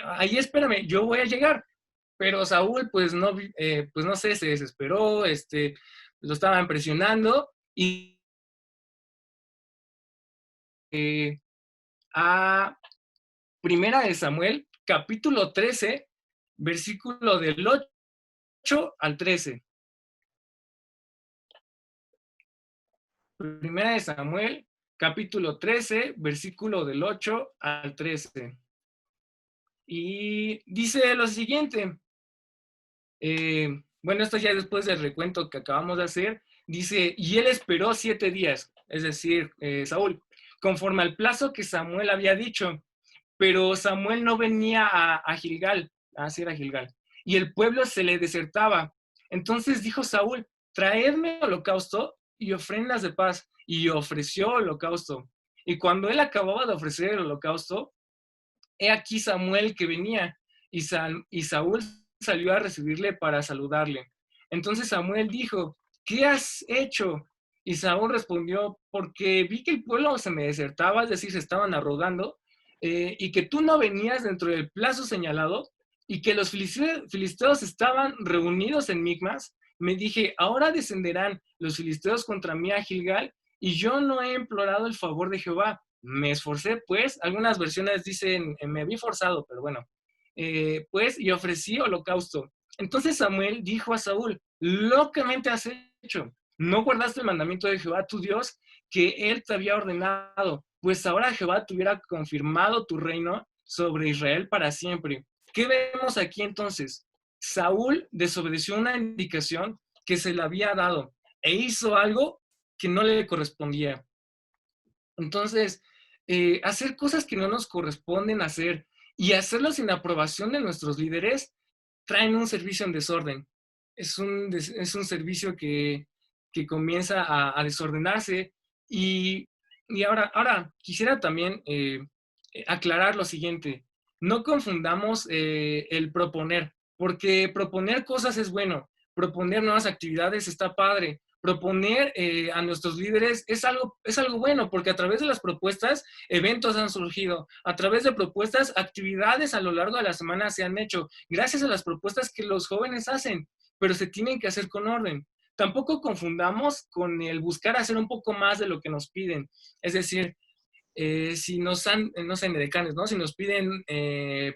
Ahí espérame, yo voy a llegar. Pero Saúl, pues no sé, se desesperó, lo estaban presionando y a Primera de Samuel, capítulo 13, versículo del 8 al 13. Primera de Samuel, capítulo 13, versículo del 8 al 13. Y dice lo siguiente. Bueno, esto ya después del recuento que acabamos de hacer, dice, y él esperó 7 días, es decir, Saúl, conforme al plazo que Samuel había dicho, pero Samuel no venía a Gilgal, así era Gilgal, y el pueblo se le desertaba. Entonces dijo Saúl, traedme holocausto y ofrendas de paz, y ofreció holocausto. Y cuando él acababa de ofrecer el holocausto, he aquí Samuel que venía, y Saúl salió a recibirle para saludarle. Entonces Samuel dijo, ¿qué has hecho? Y Saúl respondió, porque vi que el pueblo se me desertaba, es decir, se estaban arrogando, y que tú no venías dentro del plazo señalado, y que los filisteos estaban reunidos en Micmas. Me dije, ahora descenderán los filisteos contra mí a Gilgal, y yo no he implorado el favor de Jehová. Me esforcé, pues, algunas versiones dicen, me vi forzado, pero bueno, pues, y ofrecí holocausto. Entonces Samuel dijo a Saúl, locamente has hecho, no guardaste el mandamiento de Jehová tu Dios que él te había ordenado, pues ahora Jehová te hubiera confirmado tu reino sobre Israel para siempre. ¿Qué vemos aquí entonces? Saúl desobedeció una indicación que se le había dado e hizo algo que no le correspondía. Entonces, hacer cosas que no nos corresponden hacer y hacerlo sin aprobación de nuestros líderes traen un servicio en desorden. Es un servicio que comienza a desordenarse y ahora quisiera también aclarar lo siguiente. No confundamos el proponer, porque proponer cosas es bueno, proponer nuevas actividades está padre, proponer a nuestros líderes es algo bueno, porque a través de las propuestas, eventos han surgido, a través de propuestas, actividades a lo largo de la semana se han hecho, gracias a las propuestas que los jóvenes hacen, pero se tienen que hacer con orden. Tampoco confundamos con el buscar hacer un poco más de lo que nos piden. Es decir, si nos han, no sé, en edecanes, ¿no? Si nos piden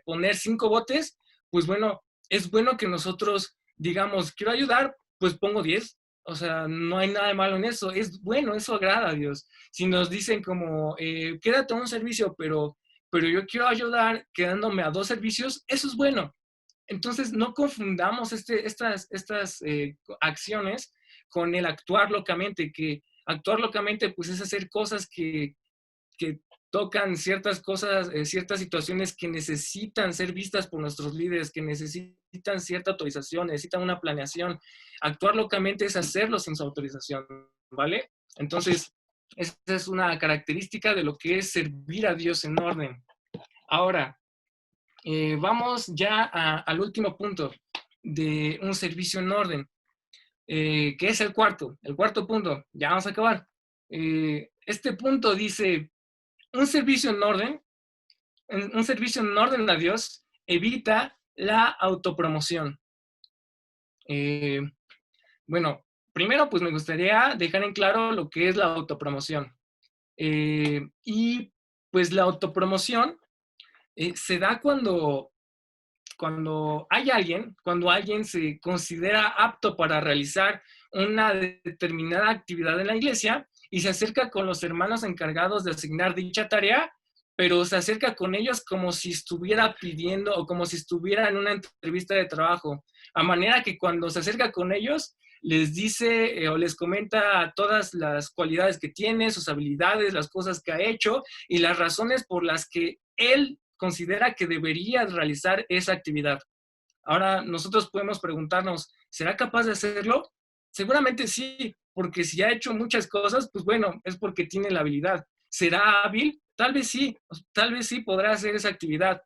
poner 5 botes, pues bueno, es bueno que nosotros digamos, quiero ayudar, pues pongo 10. O sea, no hay nada de malo en eso. Es bueno, eso agrada a Dios. Si nos dicen como, quédate a un servicio, pero yo quiero ayudar quedándome a 2 servicios, eso es bueno. Entonces, no confundamos estas acciones con el actuar locamente, que actuar locamente, pues es hacer cosas que tocan ciertas cosas, ciertas situaciones que necesitan ser vistas por nuestros líderes, que necesitan cierta autorización, necesitan una planeación. Actuar locamente es hacerlo sin su autorización, ¿vale? Entonces, Esa es una característica de lo que es servir a Dios en orden. Ahora, vamos ya al último punto de un servicio en orden, que es el cuarto punto. Ya vamos a acabar. Este punto dice, un servicio en orden a Dios evita la autopromoción. Bueno, primero pues me gustaría dejar en claro lo que es la autopromoción. Y pues la autopromoción se da cuando alguien se considera apto para realizar una determinada actividad en la iglesia y se acerca con los hermanos encargados de asignar dicha tarea, pero se acerca con ellos como si estuviera pidiendo o como si estuviera en una entrevista de trabajo, a manera que cuando se acerca con ellos les dice o les comenta todas las cualidades que tiene, sus habilidades, las cosas que ha hecho y las razones por las que él considera que debería realizar esa actividad. Ahora, nosotros podemos preguntarnos, ¿será capaz de hacerlo? Seguramente sí, porque si ha hecho muchas cosas, pues bueno, es porque tiene la habilidad. ¿Será hábil? Tal vez sí podrá hacer esa actividad,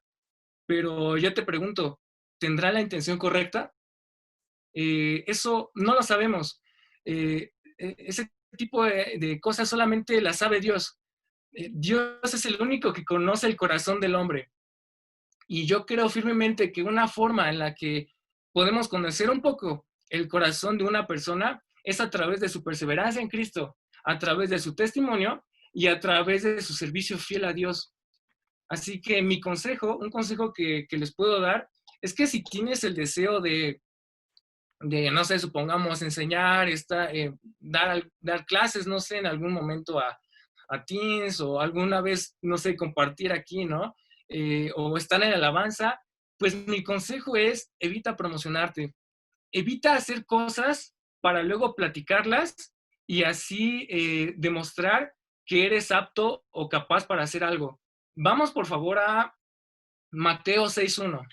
pero yo te pregunto, ¿tendrá la intención correcta? Eso no lo sabemos. Ese tipo de cosas solamente las sabe Dios. Dios es el único que conoce el corazón del hombre. Y yo creo firmemente que una forma en la que podemos conocer un poco el corazón de una persona es a través de su perseverancia en Cristo, a través de su testimonio y a través de su servicio fiel a Dios. Así que un consejo que les puedo dar, es que si tienes el deseo de no sé, supongamos, enseñar, dar clases, no sé, en algún momento a teens o alguna vez, no sé, compartir aquí, ¿no? O estar en la alabanza, pues mi consejo es evita promocionarte, evita hacer cosas para luego platicarlas y así demostrar que eres apto o capaz para hacer algo. Vamos por favor a Mateo 6:1.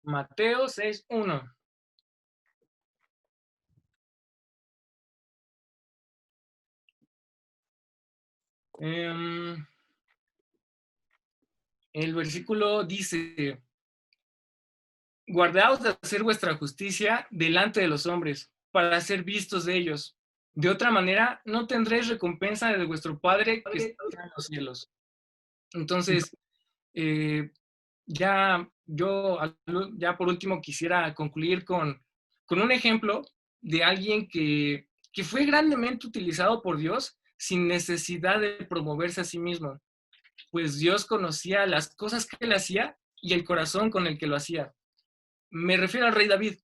Mateo 6:1. El versículo dice, guardaos de hacer vuestra justicia delante de los hombres, para ser vistos de ellos. De otra manera, no tendréis recompensa de vuestro Padre que está en los cielos. Entonces, ya por último quisiera concluir con un ejemplo de alguien que fue grandemente utilizado por Dios sin necesidad de promoverse a sí mismo, pues Dios conocía las cosas que él hacía y el corazón con el que lo hacía. Me refiero al rey David.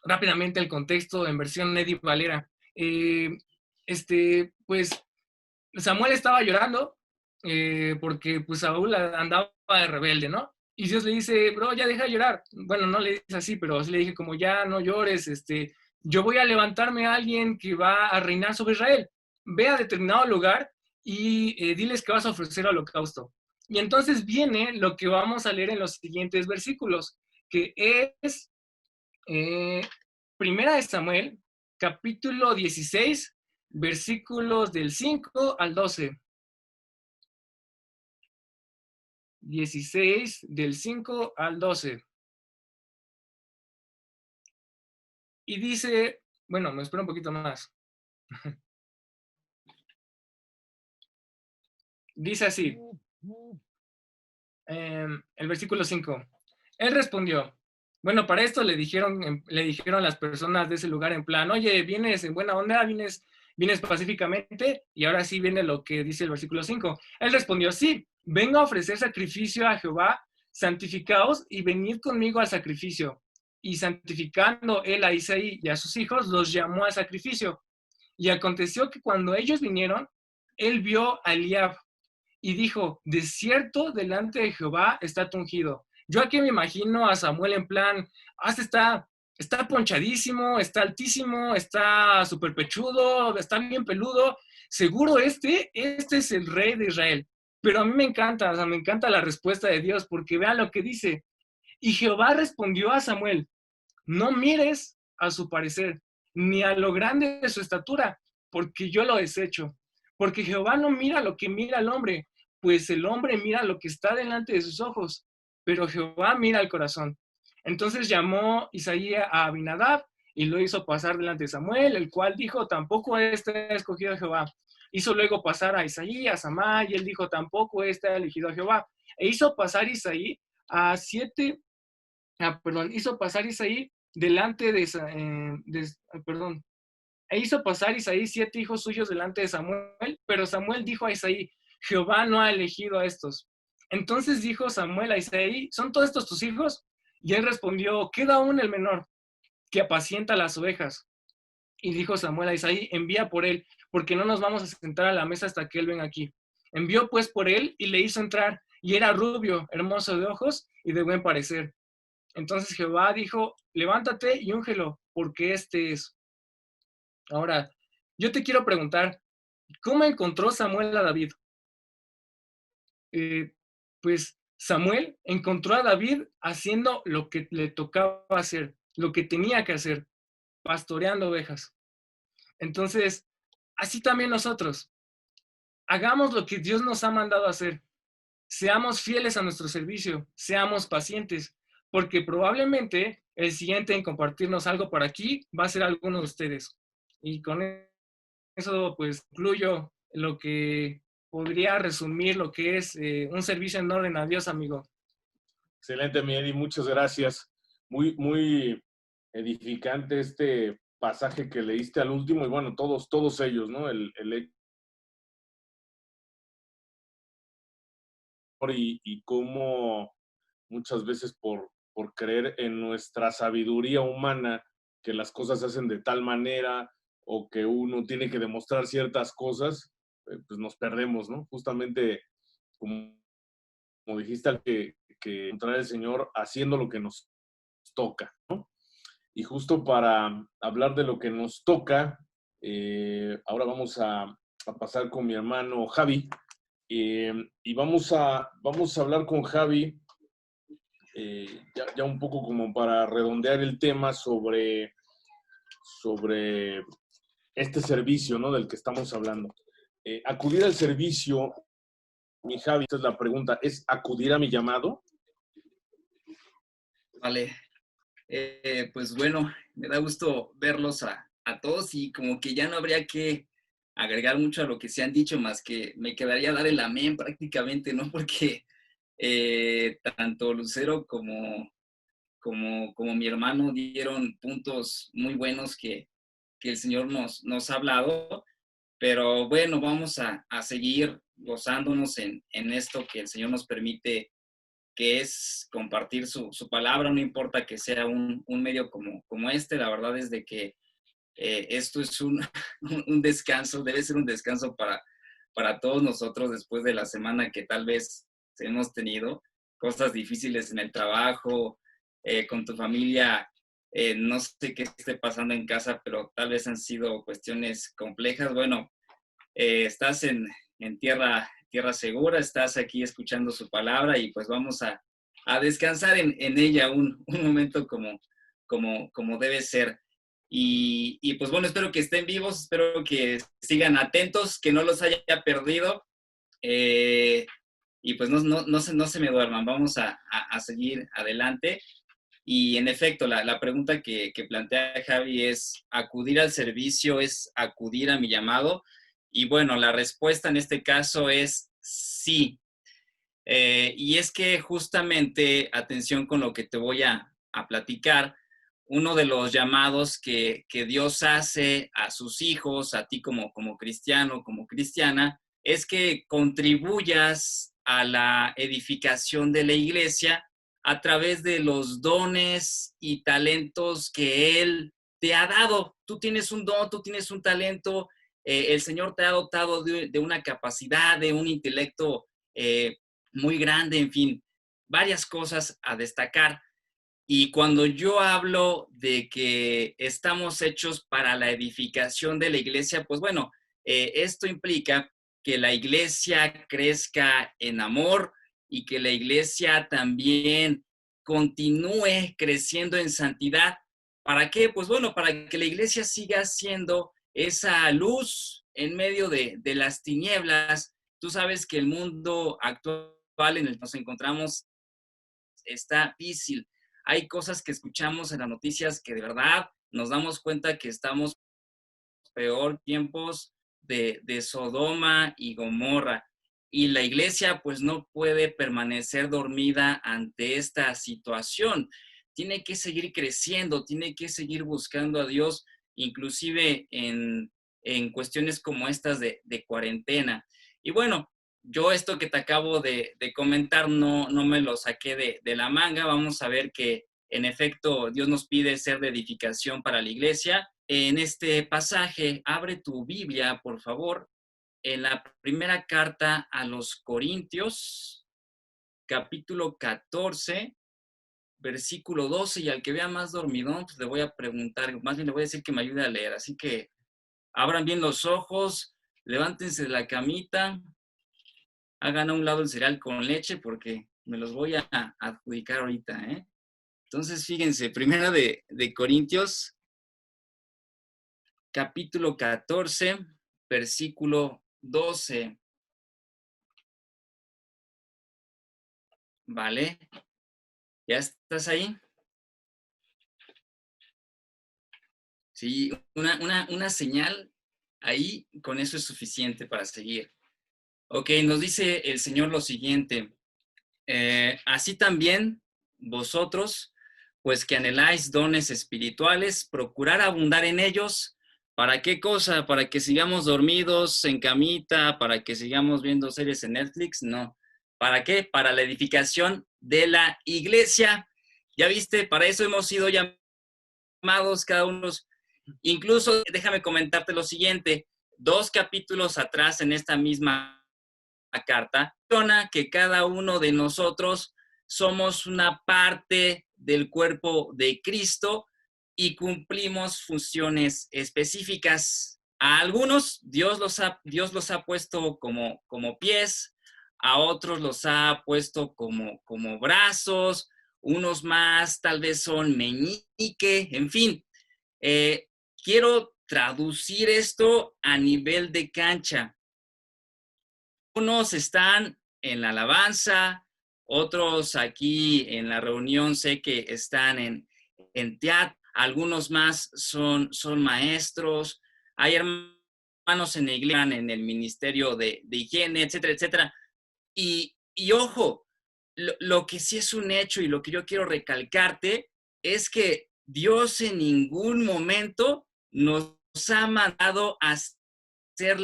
Rápidamente el contexto en versión Eddie Valera. Pues Samuel estaba llorando porque pues Saúl andaba de rebelde, ¿no? Y Dios le dice, bro, ya deja de llorar. Bueno, no le dice así, pero sí le dije como ya no llores, yo voy a levantarme a alguien que va a reinar sobre Israel. Ve a determinado lugar y diles que vas a ofrecer holocausto. Y entonces viene lo que vamos a leer en los siguientes versículos, que es Primera de Samuel, capítulo 16, versículos del 5 al 12. 16, del 5 al 12. Y dice, bueno, me espero un poquito más. Dice así, el versículo 5. Él respondió, bueno, para esto le dijeron las personas de ese lugar en plan, oye, vienes en buena onda, vienes pacíficamente, y ahora sí viene lo que dice el versículo 5. Él respondió, sí, vengo a ofrecer sacrificio a Jehová, santificaos y venid conmigo al sacrificio. Y santificando él a Isaí y a sus hijos, los llamó al sacrificio. Y aconteció que cuando ellos vinieron, él vio a Eliab y dijo, de cierto, delante de Jehová está tu ungido. Yo aquí me imagino a Samuel en plan, está ponchadísimo, está altísimo, está súper pechudo, está bien peludo. Seguro este es el rey de Israel. Pero a mí me encanta la respuesta de Dios, porque vean lo que dice. Y Jehová respondió a Samuel, no mires a su parecer, ni a lo grande de su estatura, porque yo lo desecho. Porque Jehová no mira lo que mira el hombre, pues el hombre mira lo que está delante de sus ojos, pero Jehová mira el corazón. Entonces llamó Isaías a Abinadab y lo hizo pasar delante de Samuel, el cual dijo, tampoco este ha escogido a Jehová. Hizo luego pasar a Isaías, a Samá, y él dijo, tampoco este ha elegido a Jehová. E hizo pasar Isaí a hizo pasar Isaí delante e hizo pasar Isaí 7 hijos suyos delante de Samuel, pero Samuel dijo a Isaí, Jehová no ha elegido a estos. Entonces dijo Samuel a Isaí, ¿son todos estos tus hijos? Y él respondió, queda aún el menor, que apacienta las ovejas. Y dijo Samuel a Isaí, envía por él, porque no nos vamos a sentar a la mesa hasta que él venga aquí. Envió pues por él y le hizo entrar, y era rubio, hermoso de ojos y de buen parecer. Entonces Jehová dijo, levántate y úngelo, porque este es. Ahora, yo te quiero preguntar, ¿cómo encontró Samuel a David? Pues Samuel encontró a David haciendo lo que le tocaba hacer, lo que tenía que hacer, pastoreando ovejas. Entonces, así también nosotros, hagamos lo que Dios nos ha mandado hacer. Seamos fieles a nuestro servicio, seamos pacientes, porque probablemente el siguiente en compartirnos algo por aquí va a ser alguno de ustedes. Y con eso, pues, concluyo lo que podría resumir lo que es un servicio en orden a Dios, amigo. Excelente, mi Eddie, muchas gracias. Muy, muy edificante este pasaje que leíste al último, y bueno, todos ellos, ¿no? Y cómo muchas veces por creer en nuestra sabiduría humana, que las cosas se hacen de tal manera o que uno tiene que demostrar ciertas cosas, pues nos perdemos, ¿no? Justamente como dijiste, al que encontrar al Señor haciendo lo que nos toca, ¿no? Y justo para hablar de lo que nos toca, ahora vamos a pasar con mi hermano Javi, y vamos a hablar con Javi ya un poco como para redondear el tema sobre este servicio, ¿no? Del que estamos hablando. Acudir al servicio, mi Javi, esta es la pregunta, ¿es acudir a mi llamado? Vale, pues bueno, me da gusto verlos a todos, y como que ya no habría que agregar mucho a lo que se han dicho, más que me quedaría dar el amén prácticamente, ¿no? Porque tanto Lucero como mi hermano dieron puntos muy buenos que el Señor nos ha hablado, pero bueno, vamos a seguir gozándonos en esto que el Señor nos permite, que es compartir su palabra, no importa que sea un medio como este. La verdad es de que esto es un descanso, debe ser un descanso para todos nosotros después de la semana que tal vez hemos tenido, cosas difíciles en el trabajo, con tu familia, no sé qué esté pasando en casa, pero tal vez han sido cuestiones complejas. Bueno, estás en tierra segura, estás aquí escuchando su palabra, y pues vamos a descansar en ella un momento como debe ser. Y pues bueno, espero que estén vivos, espero que sigan atentos, que no los haya perdido, y pues no se me duerman, vamos a seguir adelante. Y en efecto, la pregunta que plantea Javi es, ¿acudir al servicio es acudir a mi llamado? Y bueno, la respuesta en este caso es sí. Y es que justamente, atención con lo que te voy a platicar, uno de los llamados que Dios hace a sus hijos, a ti como cristiano, como cristiana, es que contribuyas a la edificación de la iglesia a través de los dones y talentos que Él te ha dado. Tú tienes un don, tú tienes un talento, el Señor te ha dotado de una capacidad, de un intelecto muy grande, en fin, varias cosas a destacar. Y cuando yo hablo de que estamos hechos para la edificación de la iglesia, pues bueno, esto implica que la iglesia crezca en amor y que la iglesia también continúe creciendo en santidad ¿Para qué? Pues bueno, para que la iglesia siga siendo esa luz en medio de las tinieblas. Tú sabes que el mundo actual en el que nos encontramos está difícil. Hay cosas que escuchamos en las noticias que de verdad nos damos cuenta que estamos peor tiempos de Sodoma y Gomorra. Y la iglesia pues no puede permanecer dormida ante esta situación. Tiene que seguir creciendo, tiene que seguir buscando a Dios, inclusive en cuestiones como estas de cuarentena. Y bueno, yo esto que te acabo de comentar no me lo saqué de la manga. Vamos a ver que en efecto Dios nos pide ser de edificación para la iglesia. En este pasaje, abre tu Biblia, por favor, en la primera carta a los Corintios, capítulo 14, versículo 12, y al que vea más dormidón, pues le voy a preguntar, más bien le voy a decir que me ayude a leer. Así que abran bien los ojos, levántense de la camita, hagan a un lado el cereal con leche, porque me los voy a adjudicar ahorita, ¿eh? Entonces, fíjense, primera de Corintios, capítulo 14, versículo 12. ¿Vale? ¿Ya estás ahí? Sí, una señal ahí, con eso es suficiente para seguir. Ok, nos dice el Señor lo siguiente. Así también vosotros, pues que anheláis dones espirituales, procurar abundar en ellos. ¿Para qué cosa? ¿Para que sigamos dormidos en camita? ¿Para que sigamos viendo series en Netflix? No. ¿Para qué? Para la edificación de la iglesia. Ya viste, para eso hemos sido llamados cada uno. Incluso, déjame comentarte lo siguiente. 2 capítulos atrás en esta misma carta, menciona que cada uno de nosotros somos una parte del cuerpo de Cristo y cumplimos funciones específicas. A algunos Dios los ha puesto como pies, a otros los ha puesto como brazos, unos más tal vez son meñique, en fin. Quiero traducir esto a nivel de cancha. Unos están en la alabanza, otros aquí en la reunión sé que están en teatro, algunos más son maestros, hay hermanos en la iglesia, en el ministerio de higiene, etcétera, etcétera. Y ojo, lo que sí es un hecho y lo que yo quiero recalcarte es que Dios en ningún momento nos ha mandado a hacer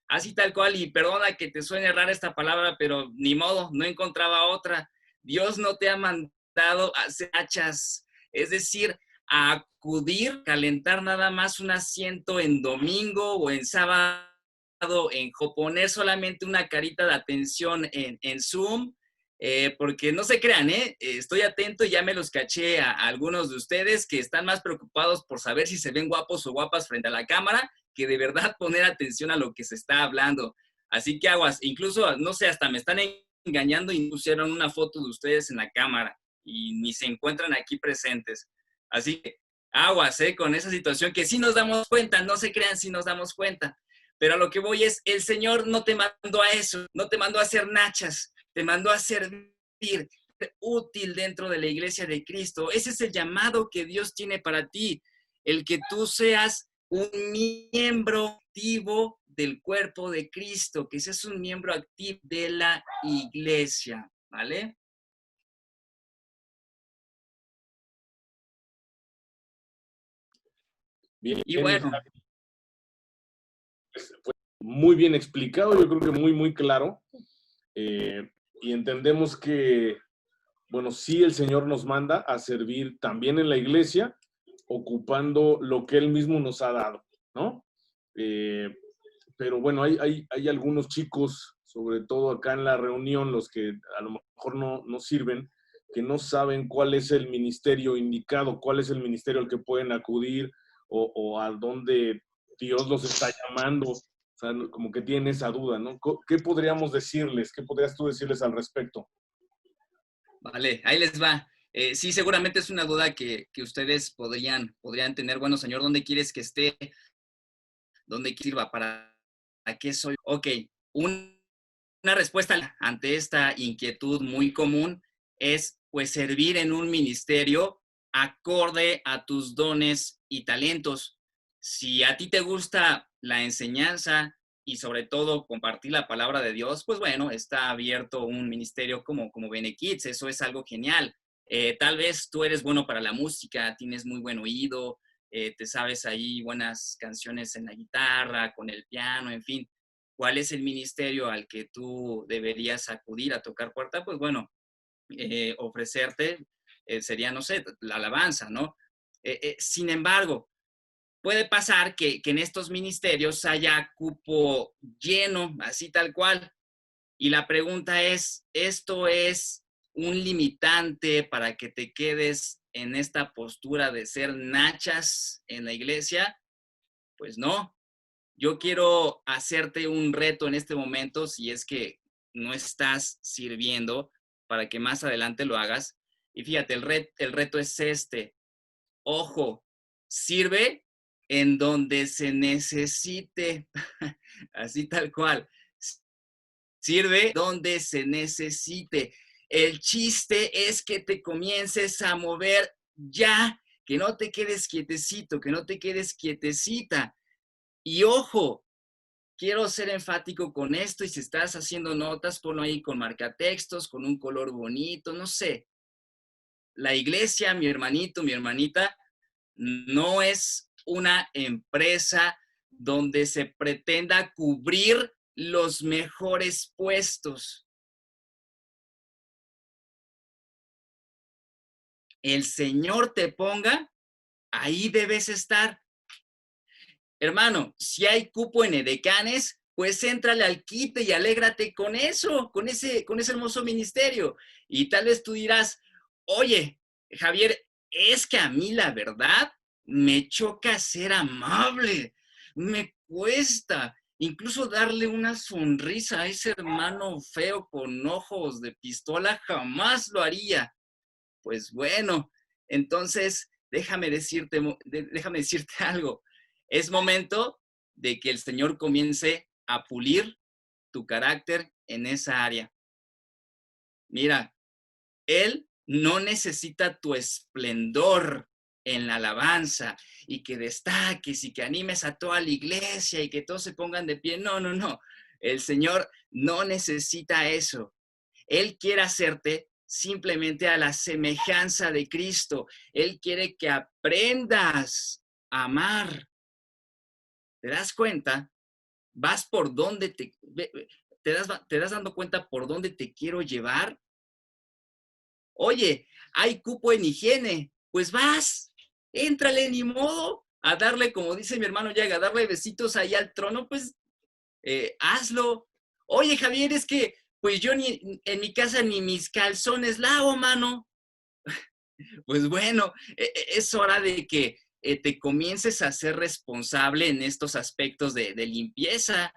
así tal cual, y perdona que te suene rara esta palabra, pero ni modo, no encontraba otra. Dios no te ha mandado a hacer hachas, es decir, a acudir, calentar nada más un asiento en domingo o en sábado, poner solamente una carita de atención en Zoom, porque no se crean, estoy atento y ya me los caché a algunos de ustedes que están más preocupados por saber si se ven guapos o guapas frente a la cámara que de verdad poner atención a lo que se está hablando. Así que aguas, incluso, no sé, hasta me están engañando y pusieron una foto de ustedes en la cámara y ni se encuentran aquí presentes. Así que aguas, con esa situación que sí nos damos cuenta, no se crean si nos damos cuenta. Pero a lo que voy es, el Señor no te mandó a eso, no te mandó a hacer nachas, te mandó a servir, útil dentro de la iglesia de Cristo. Ese es el llamado que Dios tiene para ti, el que tú seas un miembro activo del cuerpo de Cristo, que seas un miembro activo de la iglesia, ¿vale? Bien, y bueno. Fue muy bien explicado, yo creo que muy, muy claro. Y entendemos que, bueno, sí el Señor nos manda a servir también en la iglesia, ocupando lo que Él mismo nos ha dado, ¿no? Pero bueno, hay algunos chicos, sobre todo acá en la reunión, los que a lo mejor no sirven, que no saben cuál es el ministerio indicado, cuál es el ministerio al que pueden acudir o a dónde Dios los está llamando. O sea, como que tienen esa duda, ¿no? ¿Qué podríamos decirles? ¿Qué podrías tú decirles al respecto? Vale, ahí les va. Sí, seguramente es una duda que ustedes podrían tener. Bueno, Señor, ¿dónde quieres que esté? ¿Dónde sirva? ¿Para qué soy? Ok, una respuesta ante esta inquietud muy común es pues servir en un ministerio acorde a tus dones y talentos. Si a ti te gusta la enseñanza y sobre todo compartir la palabra de Dios, pues bueno, está abierto un ministerio como Bene Kids, eso es algo genial. Tal vez tú eres bueno para la música, tienes muy buen oído, te sabes ahí buenas canciones en la guitarra, con el piano, en fin. ¿Cuál es el ministerio al que tú deberías acudir a tocar puerta? Pues bueno, ofrecerte sería, no sé, la alabanza, ¿no? Sin embargo, puede pasar que en estos ministerios haya cupo lleno, así tal cual. Y la pregunta es, ¿esto es un limitante para que te quedes en esta postura de ser nachas en la iglesia? Pues no. Yo quiero hacerte un reto en este momento, si es que no estás sirviendo, para que más adelante lo hagas. Y fíjate, el reto es este. Ojo, sirve en donde se necesite, así tal cual. Sirve donde se necesite. El chiste es que te comiences a mover ya, que no te quedes quietecito, que no te quedes quietecita. Y ojo, quiero ser enfático con esto y si estás haciendo notas, ponlo ahí con marcatextos, con un color bonito, no sé. La iglesia, mi hermanito, mi hermanita, no es una empresa donde se pretenda cubrir los mejores puestos. El Señor te ponga, ahí debes estar. Hermano, si hay cupo en edecanes, pues éntrale al quite y alégrate con eso, con ese hermoso ministerio. Y tal vez tú dirás, oye, Javier, es que a mí la verdad me choca ser amable, me cuesta incluso darle una sonrisa a ese hermano feo con ojos de pistola, jamás lo haría. Pues bueno, entonces déjame decirte algo. Es momento de que el Señor comience a pulir tu carácter en esa área. Mira, Él no necesita tu esplendor en la alabanza y que destaques y que animes a toda la iglesia y que todos se pongan de pie. No, no, no. El Señor no necesita eso. Él quiere hacerte simplemente a la semejanza de Cristo. Él quiere que aprendas a amar. ¿Te das cuenta? Vas por donde te das dando cuenta por dónde te quiero llevar. Oye, hay cupo en higiene. Pues vas, éntrale, ni modo. A darle, como dice mi hermano Yaga, a darle besitos ahí al trono, pues hazlo. Oye, Javier, es que pues yo ni en mi casa ni mis calzones lavo, mano. Pues bueno, es hora de que te comiences a ser responsable en estos aspectos de limpieza.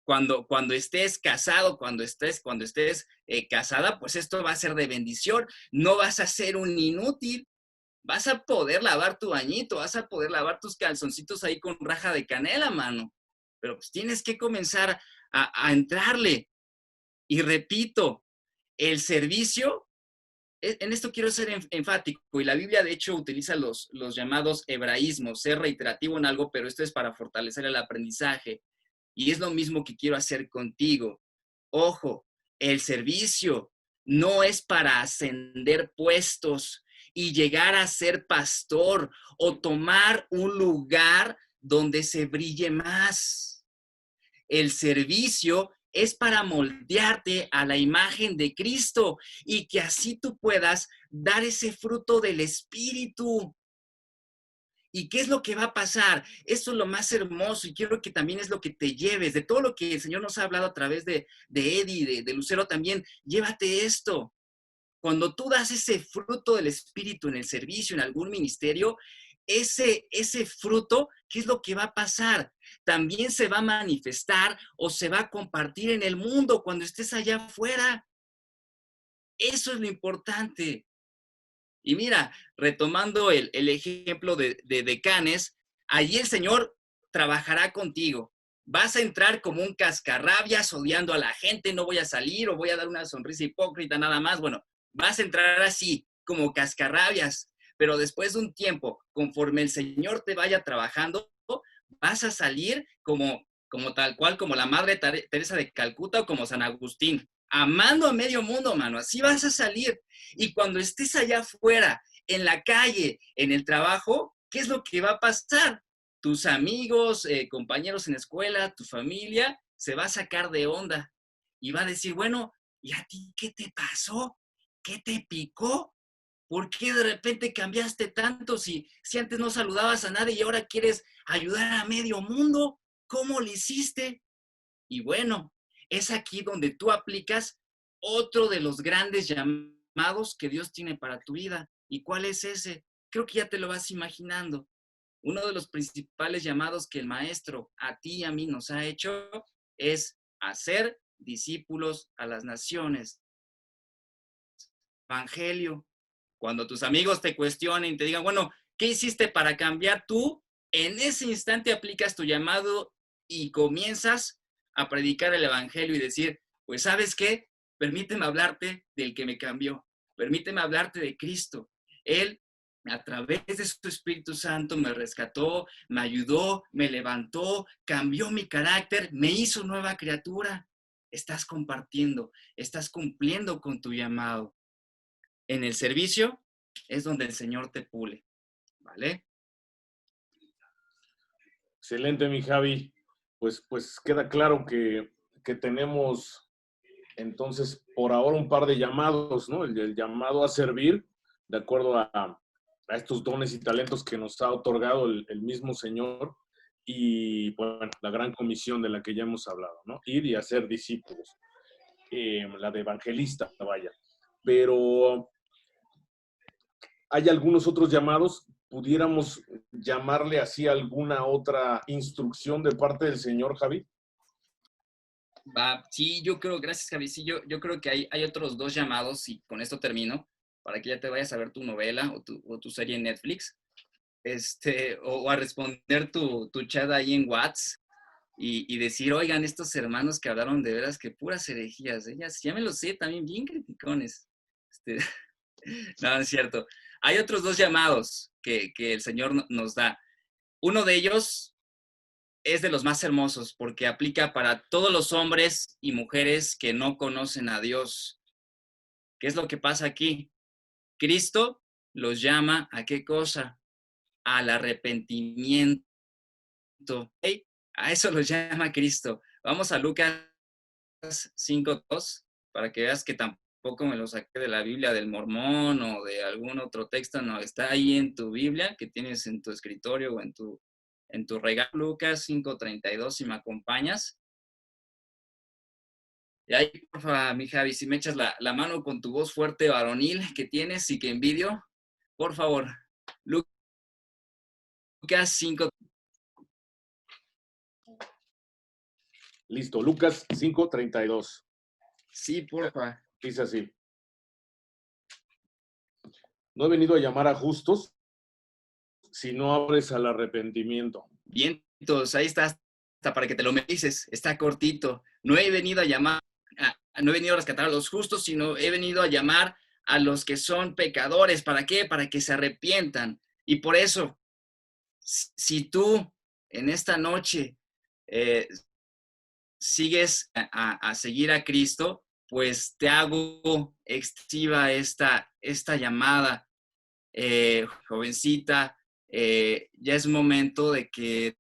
Cuando estés casado, cuando estés casada, pues esto va a ser de bendición. No vas a ser un inútil. Vas a poder lavar tu bañito, vas a poder lavar tus calzoncitos ahí con raja de canela, mano. Pero pues tienes que comenzar a entrarle. Y repito, el servicio, en esto quiero ser enfático, y la Biblia de hecho utiliza los llamados hebraísmos, ser reiterativo en algo, pero esto es para fortalecer el aprendizaje. Y es lo mismo que quiero hacer contigo. Ojo, el servicio no es para ascender puestos y llegar a ser pastor o tomar un lugar donde se brille más. El servicio es para moldearte a la imagen de Cristo y que así tú puedas dar ese fruto del Espíritu. ¿Y qué es lo que va a pasar? Esto es lo más hermoso y quiero que también es lo que te lleves de todo lo que el Señor nos ha hablado a través de Eddie, de Lucero también. Llévate esto. Cuando tú das ese fruto del Espíritu en el servicio, en algún ministerio, ese fruto, ¿qué es lo que va a pasar? También se va a manifestar o se va a compartir en el mundo cuando estés allá afuera. Eso es lo importante. Y mira, retomando el ejemplo de Canes, allí el Señor trabajará contigo. Vas a entrar como un cascarrabias odiando a la gente, no voy a salir o voy a dar una sonrisa hipócrita nada más. Bueno, vas a entrar así, como cascarrabias, pero después de un tiempo, conforme el Señor te vaya trabajando, vas a salir como tal cual, como la Madre Teresa de Calcuta o como San Agustín, amando a medio mundo, mano. Así vas a salir. Y cuando estés allá afuera, en la calle, en el trabajo, ¿qué es lo que va a pasar? Tus amigos, compañeros en la escuela, tu familia, se va a sacar de onda y va a decir, bueno, ¿y a ti qué te pasó? ¿Qué te picó? ¿Por qué de repente cambiaste tanto si antes no saludabas a nadie y ahora quieres ayudar a medio mundo? ¿Cómo lo hiciste? Y bueno, es aquí donde tú aplicas otro de los grandes llamados que Dios tiene para tu vida. ¿Y cuál es ese? Creo que ya te lo vas imaginando. Uno de los principales llamados que el Maestro a ti y a mí nos ha hecho es hacer discípulos a las naciones. Evangelio. Cuando tus amigos te cuestionen y te digan, bueno, ¿qué hiciste para cambiar tú? En ese instante aplicas tu llamado y comienzas a predicar el Evangelio y decir, pues ¿sabes qué? Permíteme hablarte del que me cambió. Permíteme hablarte de Cristo. Él, a través de su Espíritu Santo, me rescató, me ayudó, me levantó, cambió mi carácter, me hizo nueva criatura. Estás compartiendo, estás cumpliendo con tu llamado. En el servicio es donde el Señor te pule, ¿vale? Excelente, mi Javi. Pues queda claro que tenemos entonces por ahora un par de llamados, ¿no? El llamado a servir, de acuerdo a estos dones y talentos que nos ha otorgado el mismo Señor, y bueno, la gran comisión de la que ya hemos hablado, ¿no? Ir y hacer discípulos. La de evangelista, vaya. Pero hay algunos otros llamados, pudiéramos llamarle así alguna otra instrucción de parte del Señor, Javi. Va, sí, yo creo, gracias Javi, sí, yo creo que hay otros dos llamados y con esto termino, para que ya te vayas a ver tu novela o tu serie en Netflix, o a responder tu chat ahí en WhatsApp y decir, oigan, estos hermanos que hablaron de veras que puras herejías, ya me lo sé, también bien criticones. No, es cierto. Hay otros dos llamados que el Señor nos da. Uno de ellos es de los más hermosos porque aplica para todos los hombres y mujeres que no conocen a Dios. ¿Qué es lo que pasa aquí? Cristo los llama ¿a qué cosa? Al arrepentimiento. ¿Okay? A eso los llama Cristo. Vamos a Lucas 5:2 para que veas que tampoco me lo saqué de la Biblia del Mormón o de algún otro texto, no, está ahí en tu Biblia que tienes en tu escritorio o en tu regalo. Lucas 5:32, si me acompañas. Y ahí, porfa, mi Javi, si me echas la mano con tu voz fuerte varonil que tienes y que envidio, por favor. Lucas 5. Listo, Lucas 5:32. Sí, porfa. Dice así. No he venido a llamar a justos, sino abres al arrepentimiento. Bien, entonces ahí está, hasta para que te lo me dices, está cortito. No he venido a llamar, no he venido a rescatar a los justos, sino he venido a llamar a los que son pecadores. ¿Para qué? Para que se arrepientan. Y por eso, si tú en esta noche sigues a seguir a Cristo, pues te hago extensiva esta llamada, jovencita. Ya es momento de que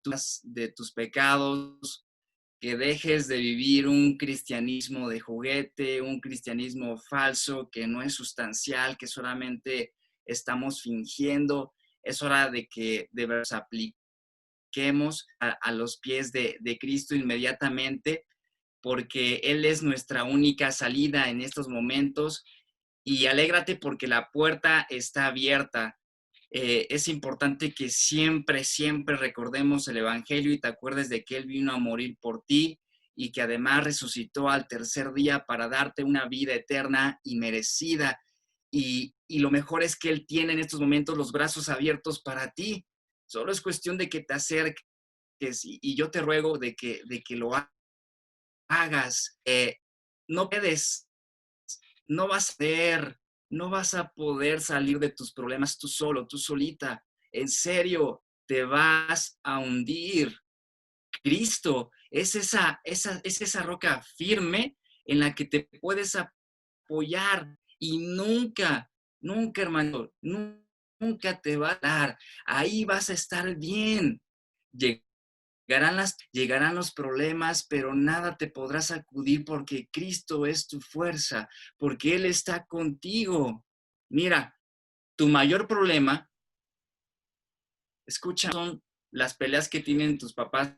tú de tus pecados, que dejes de vivir un cristianismo de juguete, un cristianismo falso que no es sustancial, que solamente estamos fingiendo. Es hora de que de verdad nos apliquemos a los pies de Cristo inmediatamente, porque Él es nuestra única salida en estos momentos. Y alégrate porque la puerta está abierta. Es importante que siempre, siempre recordemos el Evangelio y te acuerdes de que Él vino a morir por ti y que además resucitó al tercer día para darte una vida eterna y merecida. y lo mejor es que Él tiene en estos momentos los brazos abiertos para ti. Solo es cuestión de que te acerques y yo te ruego de que lo hagas. No puedes, no vas a poder, no vas a poder salir de tus problemas tú solo, tú solita. En serio, te vas a hundir. Cristo es esa roca firme en la que te puedes apoyar y nunca, nunca, hermano, nunca te va a dar. Ahí vas a estar bien. Llegarán los problemas, pero nada te podrá sacudir porque Cristo es tu fuerza, porque Él está contigo. Mira, tu mayor problema, escucha, son las peleas que tienen tus papás.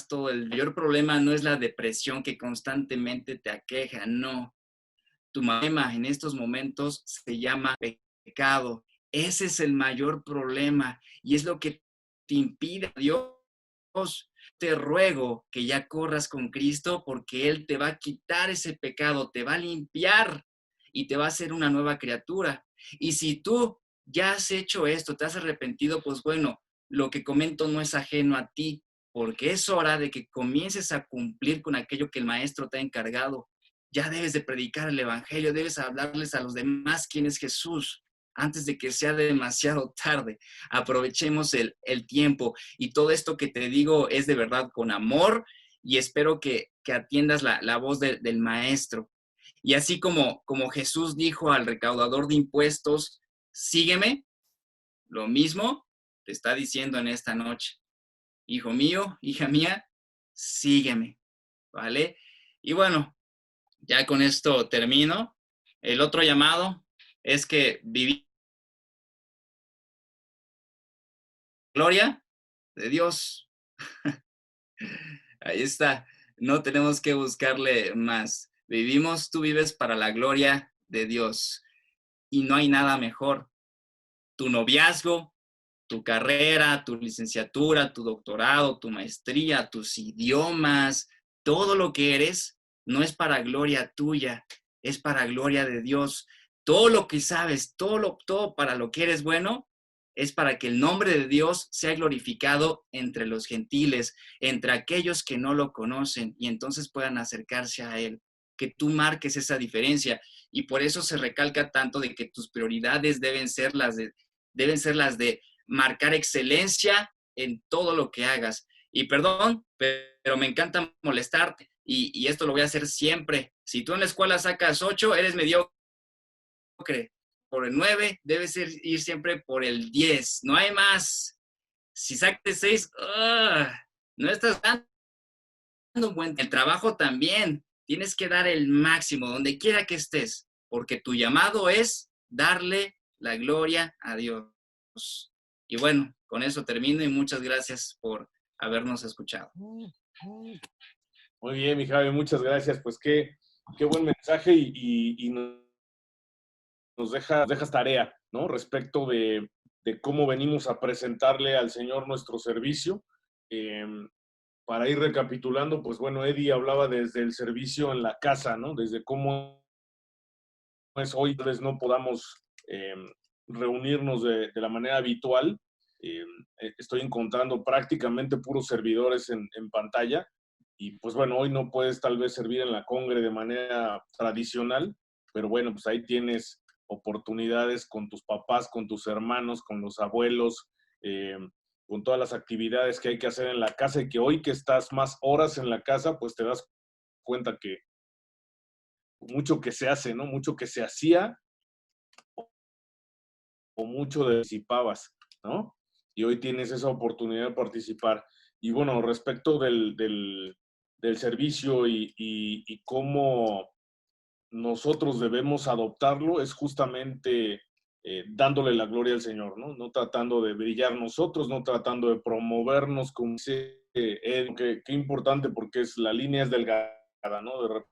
Todo el mayor problema no es la depresión que constantemente te aqueja, no. Tu problema en estos momentos se llama pecado. Ese es el mayor problema y es lo que te impide, Dios. Te ruego que ya corras con Cristo porque Él te va a quitar ese pecado, te va a limpiar y te va a hacer una nueva criatura. Y si tú ya has hecho esto, te has arrepentido, pues bueno, lo que comento no es ajeno a ti, porque es hora de que comiences a cumplir con aquello que el Maestro te ha encargado. Ya debes de predicar el Evangelio, debes hablarles a los demás quién es Jesús antes de que sea demasiado tarde. Aprovechemos el tiempo y todo esto que te digo es de verdad con amor y espero que atiendas la voz del Maestro. Y así como Jesús dijo al recaudador de impuestos, sígueme, lo mismo te está diciendo en esta noche. Hijo mío, hija mía, sígueme, ¿vale? Y bueno, ya con esto termino. El otro llamado es que viví gloria de Dios. Ahí está. No tenemos que buscarle más. Tú vives para la gloria de Dios. Y no hay nada mejor. Tu noviazgo, tu carrera, tu licenciatura, tu doctorado, tu maestría, tus idiomas, todo lo que eres, no es para gloria tuya, es para gloria de Dios. Todo lo que sabes, todo para lo que eres bueno, es para que el nombre de Dios sea glorificado entre los gentiles, entre aquellos que no lo conocen y entonces puedan acercarse a Él. Que tú marques esa diferencia y por eso se recalca tanto de que tus prioridades deben ser las de marcar excelencia en todo lo que hagas. Y perdón, pero me encanta molestarte y esto lo voy a hacer siempre. Si tú en la escuela sacas 8, eres mediocre. Por el 9, debes ir siempre por el 10. No hay más. Si sacas 6, no estás dando un buen... El trabajo también. Tienes que dar el máximo, donde quiera que estés, porque tu llamado es darle la gloria a Dios. Y bueno, con eso termino y muchas gracias por habernos escuchado. Muy bien, mi Javi, muchas gracias. Pues qué buen mensaje y nos dejas tarea, ¿no? Respecto de cómo venimos a presentarle al Señor nuestro servicio. Para ir recapitulando, pues bueno, Eddie hablaba desde el servicio en la casa, ¿no? Desde cómo es hoy, tal vez no podamos reunirnos de la manera habitual. Estoy encontrando prácticamente puros servidores en pantalla y pues bueno, hoy no puedes tal vez servir en la congre de manera tradicional, pero bueno, pues ahí tienes oportunidades con tus papás, con tus hermanos, con los abuelos, con todas las actividades que hay que hacer en la casa y que hoy que estás más horas en la casa, pues te das cuenta que mucho que se hace, ¿no? Mucho que se hacía o mucho disipabas, ¿no? Y hoy tienes esa oportunidad de participar. Y bueno, respecto del servicio y cómo nosotros debemos adoptarlo, es justamente dándole la gloria al Señor, ¿no? No tratando de brillar nosotros, no tratando de promovernos, como dice qué importante porque la línea es delgada, ¿no?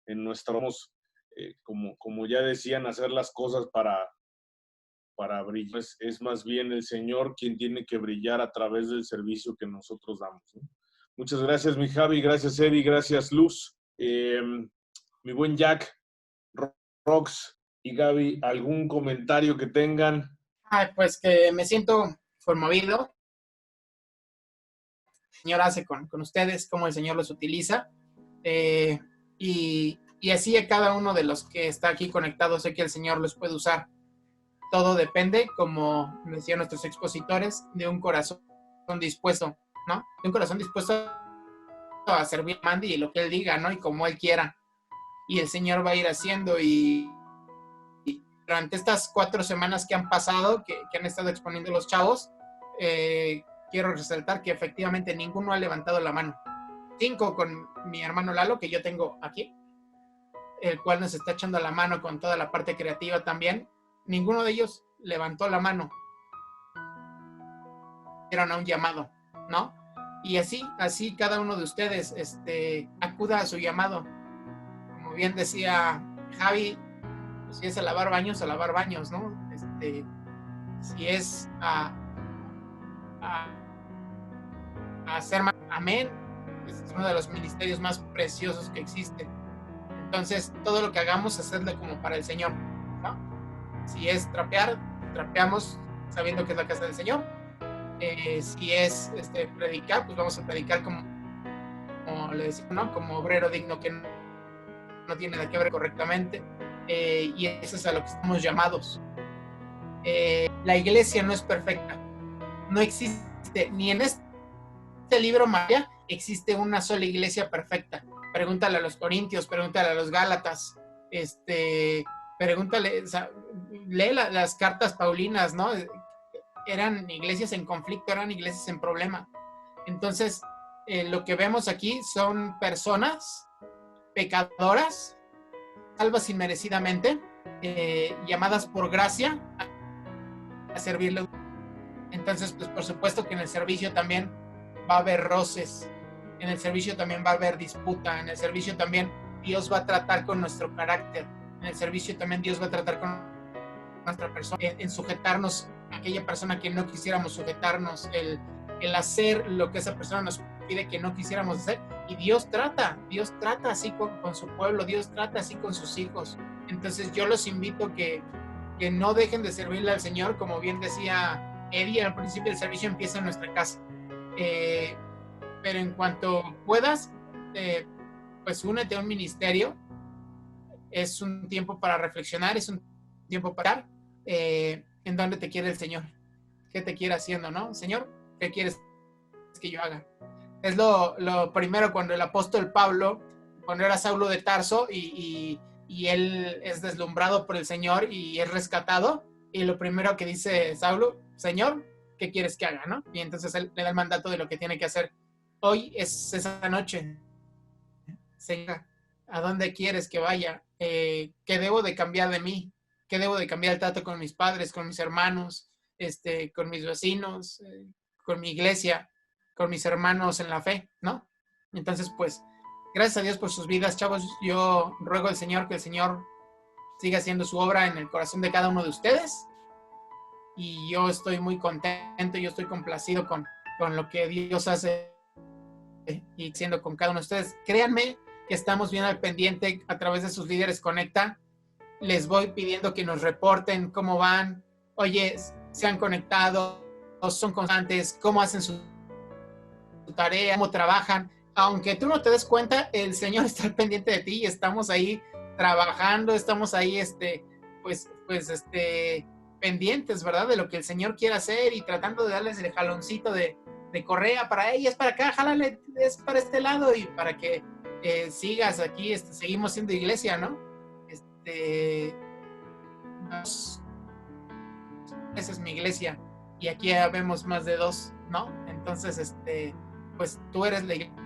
En nuestros, como ya decían, hacer las cosas para brillar. Es más bien el Señor quien tiene que brillar a través del servicio que nosotros damos, ¿no? Muchas gracias, mi Javi. Gracias, Eddie. Gracias, Luz. Mi buen Jack, Rox, y Gaby, ¿algún comentario que tengan? Pues que me siento conmovido. El Señor hace con ustedes, cómo el Señor los utiliza. Y así a cada uno de los que está aquí conectado, sé que el Señor los puede usar. Todo depende, como decían nuestros expositores, de un corazón dispuesto, ¿no? De un corazón dispuesto a servir a Mandy y lo que Él diga, ¿no? Y como Él quiera. Y el Señor va a ir haciendo y durante estas 4 semanas que han pasado, que han estado exponiendo los chavos, quiero resaltar que efectivamente ninguno ha levantado la mano. 5 con mi hermano Lalo, que yo tengo aquí, el cual nos está echando la mano con toda la parte creativa también. Ninguno de ellos levantó la mano. Eran a un llamado, ¿no? Y así cada uno de ustedes acuda a su llamado. Como bien decía Javi, pues si es a lavar baños, ¿no? Si es a hacer amén, es uno de los ministerios más preciosos que existe. Entonces, todo lo que hagamos, hacerlo como para el Señor, ¿no? Si es trapear, trapeamos sabiendo que es la casa del Señor. Si es predicar, pues vamos a predicar como le decimos, ¿no? Como obrero digno que no tiene nada que ver correctamente. Y eso es a lo que estamos llamados. La iglesia no es perfecta. No existe, ni en este libro María existe una sola iglesia perfecta. Pregúntale a los corintios, pregúntale a los gálatas, pregúntale, o sea, lee las cartas paulinas, ¿no? Eran iglesias en conflicto, eran iglesias en problema. Entonces, lo que vemos aquí son personas pecadoras, salvas inmerecidamente, llamadas por gracia a servirle. Entonces, pues por supuesto que en el servicio también va a haber roces, en el servicio también va a haber disputa, en el servicio también Dios va a tratar con nuestro carácter, en el servicio también Dios va a tratar con nuestra persona, en sujetarnos a aquella persona que no quisiéramos sujetarnos, el hacer lo que esa persona nos pide que no quisiéramos hacer. Y Dios trata así con su pueblo, Dios trata así con sus hijos. Entonces yo los invito que no dejen de servirle al Señor, como bien decía Eddie, al principio del servicio empieza en nuestra casa. Pero en cuanto puedas, pues únete a un ministerio. Es un tiempo para reflexionar, es un tiempo para en dónde te quiere el Señor, qué te quiere haciendo, ¿no? Señor, ¿qué quieres que yo haga? Es lo primero cuando el apóstol Pablo, cuando era Saulo de Tarso y él es deslumbrado por el Señor y es rescatado, y lo primero que dice Saulo, Señor, ¿qué quieres que haga, no? Y entonces él le da el mandato de lo que tiene que hacer. Hoy es esa noche. Señor, ¿a dónde quieres que vaya? ¿Qué debo de cambiar de mí? ¿Qué debo de cambiar el trato con mis padres, con mis hermanos, con mis vecinos, con mi iglesia, con mis hermanos en la fe, ¿no? Entonces, pues, gracias a Dios por sus vidas, chavos. Yo ruego al Señor que el Señor siga haciendo su obra en el corazón de cada uno de ustedes. Y yo estoy muy contento, yo estoy complacido con lo que Dios hace y siendo con cada uno de ustedes. Créanme que estamos bien al pendiente a través de sus líderes Conecta. Les voy pidiendo que nos reporten cómo van. Oye, se han conectado, son constantes, cómo hacen su tarea, cómo trabajan. Aunque tú no te des cuenta, el Señor está al pendiente de ti y estamos ahí trabajando, estamos ahí, pendientes, ¿verdad? De lo que el Señor quiere hacer y tratando de darles el jaloncito de correa para ella, es para acá, jálale, es para este lado y para que sigas aquí, seguimos siendo iglesia, ¿no? Esa es mi iglesia y aquí ya vemos más de 2, ¿no? Entonces, pues tú eres la iglesia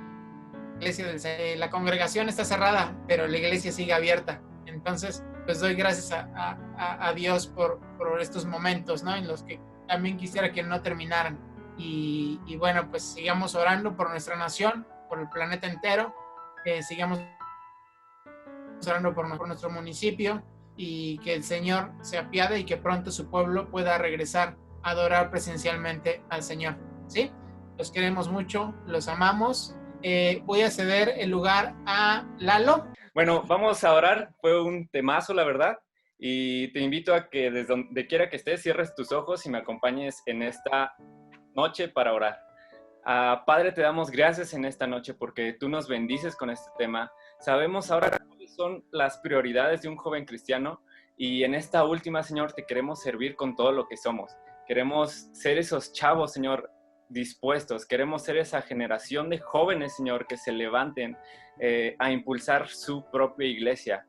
la congregación está cerrada, pero la iglesia sigue abierta. Entonces, pues doy gracias a Dios por estos momentos, ¿no? En los que también quisiera que no terminaran. Y bueno, pues sigamos orando por nuestra nación, por el planeta entero, sigamos orando por nuestro municipio y que el Señor se apiade y que pronto su pueblo pueda regresar a adorar presencialmente al Señor, ¿sí? Los queremos mucho, los amamos. Voy a ceder el lugar a Lalo. Bueno, vamos a orar. Fue un temazo, la verdad. Y te invito a que desde donde quiera que estés, cierres tus ojos y me acompañes en esta noche para orar. Padre, te damos gracias en esta noche porque tú nos bendices con este tema. Sabemos ahora cuáles son las prioridades de un joven cristiano y en esta última, Señor, te queremos servir con todo lo que somos. Queremos ser esos chavos, Señor, dispuestos. Queremos ser esa generación de jóvenes, Señor, que se levanten a impulsar su propia iglesia.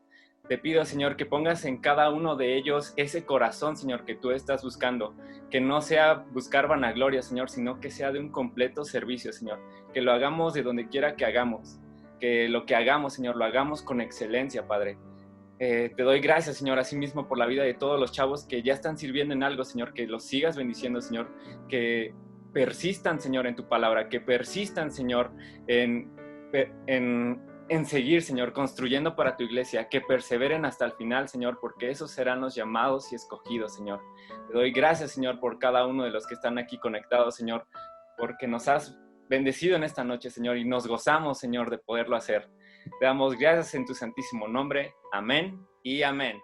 Te pido, Señor, que pongas en cada uno de ellos ese corazón, Señor, que tú estás buscando. Que no sea buscar vanagloria, Señor, sino que sea de un completo servicio, Señor. Que lo hagamos de donde quiera que hagamos. Que lo que hagamos, Señor, lo hagamos con excelencia, Padre. Te doy gracias, Señor, asimismo por la vida de todos los chavos que ya están sirviendo en algo, Señor. Que los sigas bendiciendo, Señor. Que persistan, Señor, en tu palabra. Que persistan, Señor, en seguir, Señor, construyendo para tu iglesia, que perseveren hasta el final, Señor, porque esos serán los llamados y escogidos, Señor. Te doy gracias, Señor, por cada uno de los que están aquí conectados, Señor, porque nos has bendecido en esta noche, Señor, y nos gozamos, Señor, de poderlo hacer. Te damos gracias en tu santísimo nombre. Amén y amén.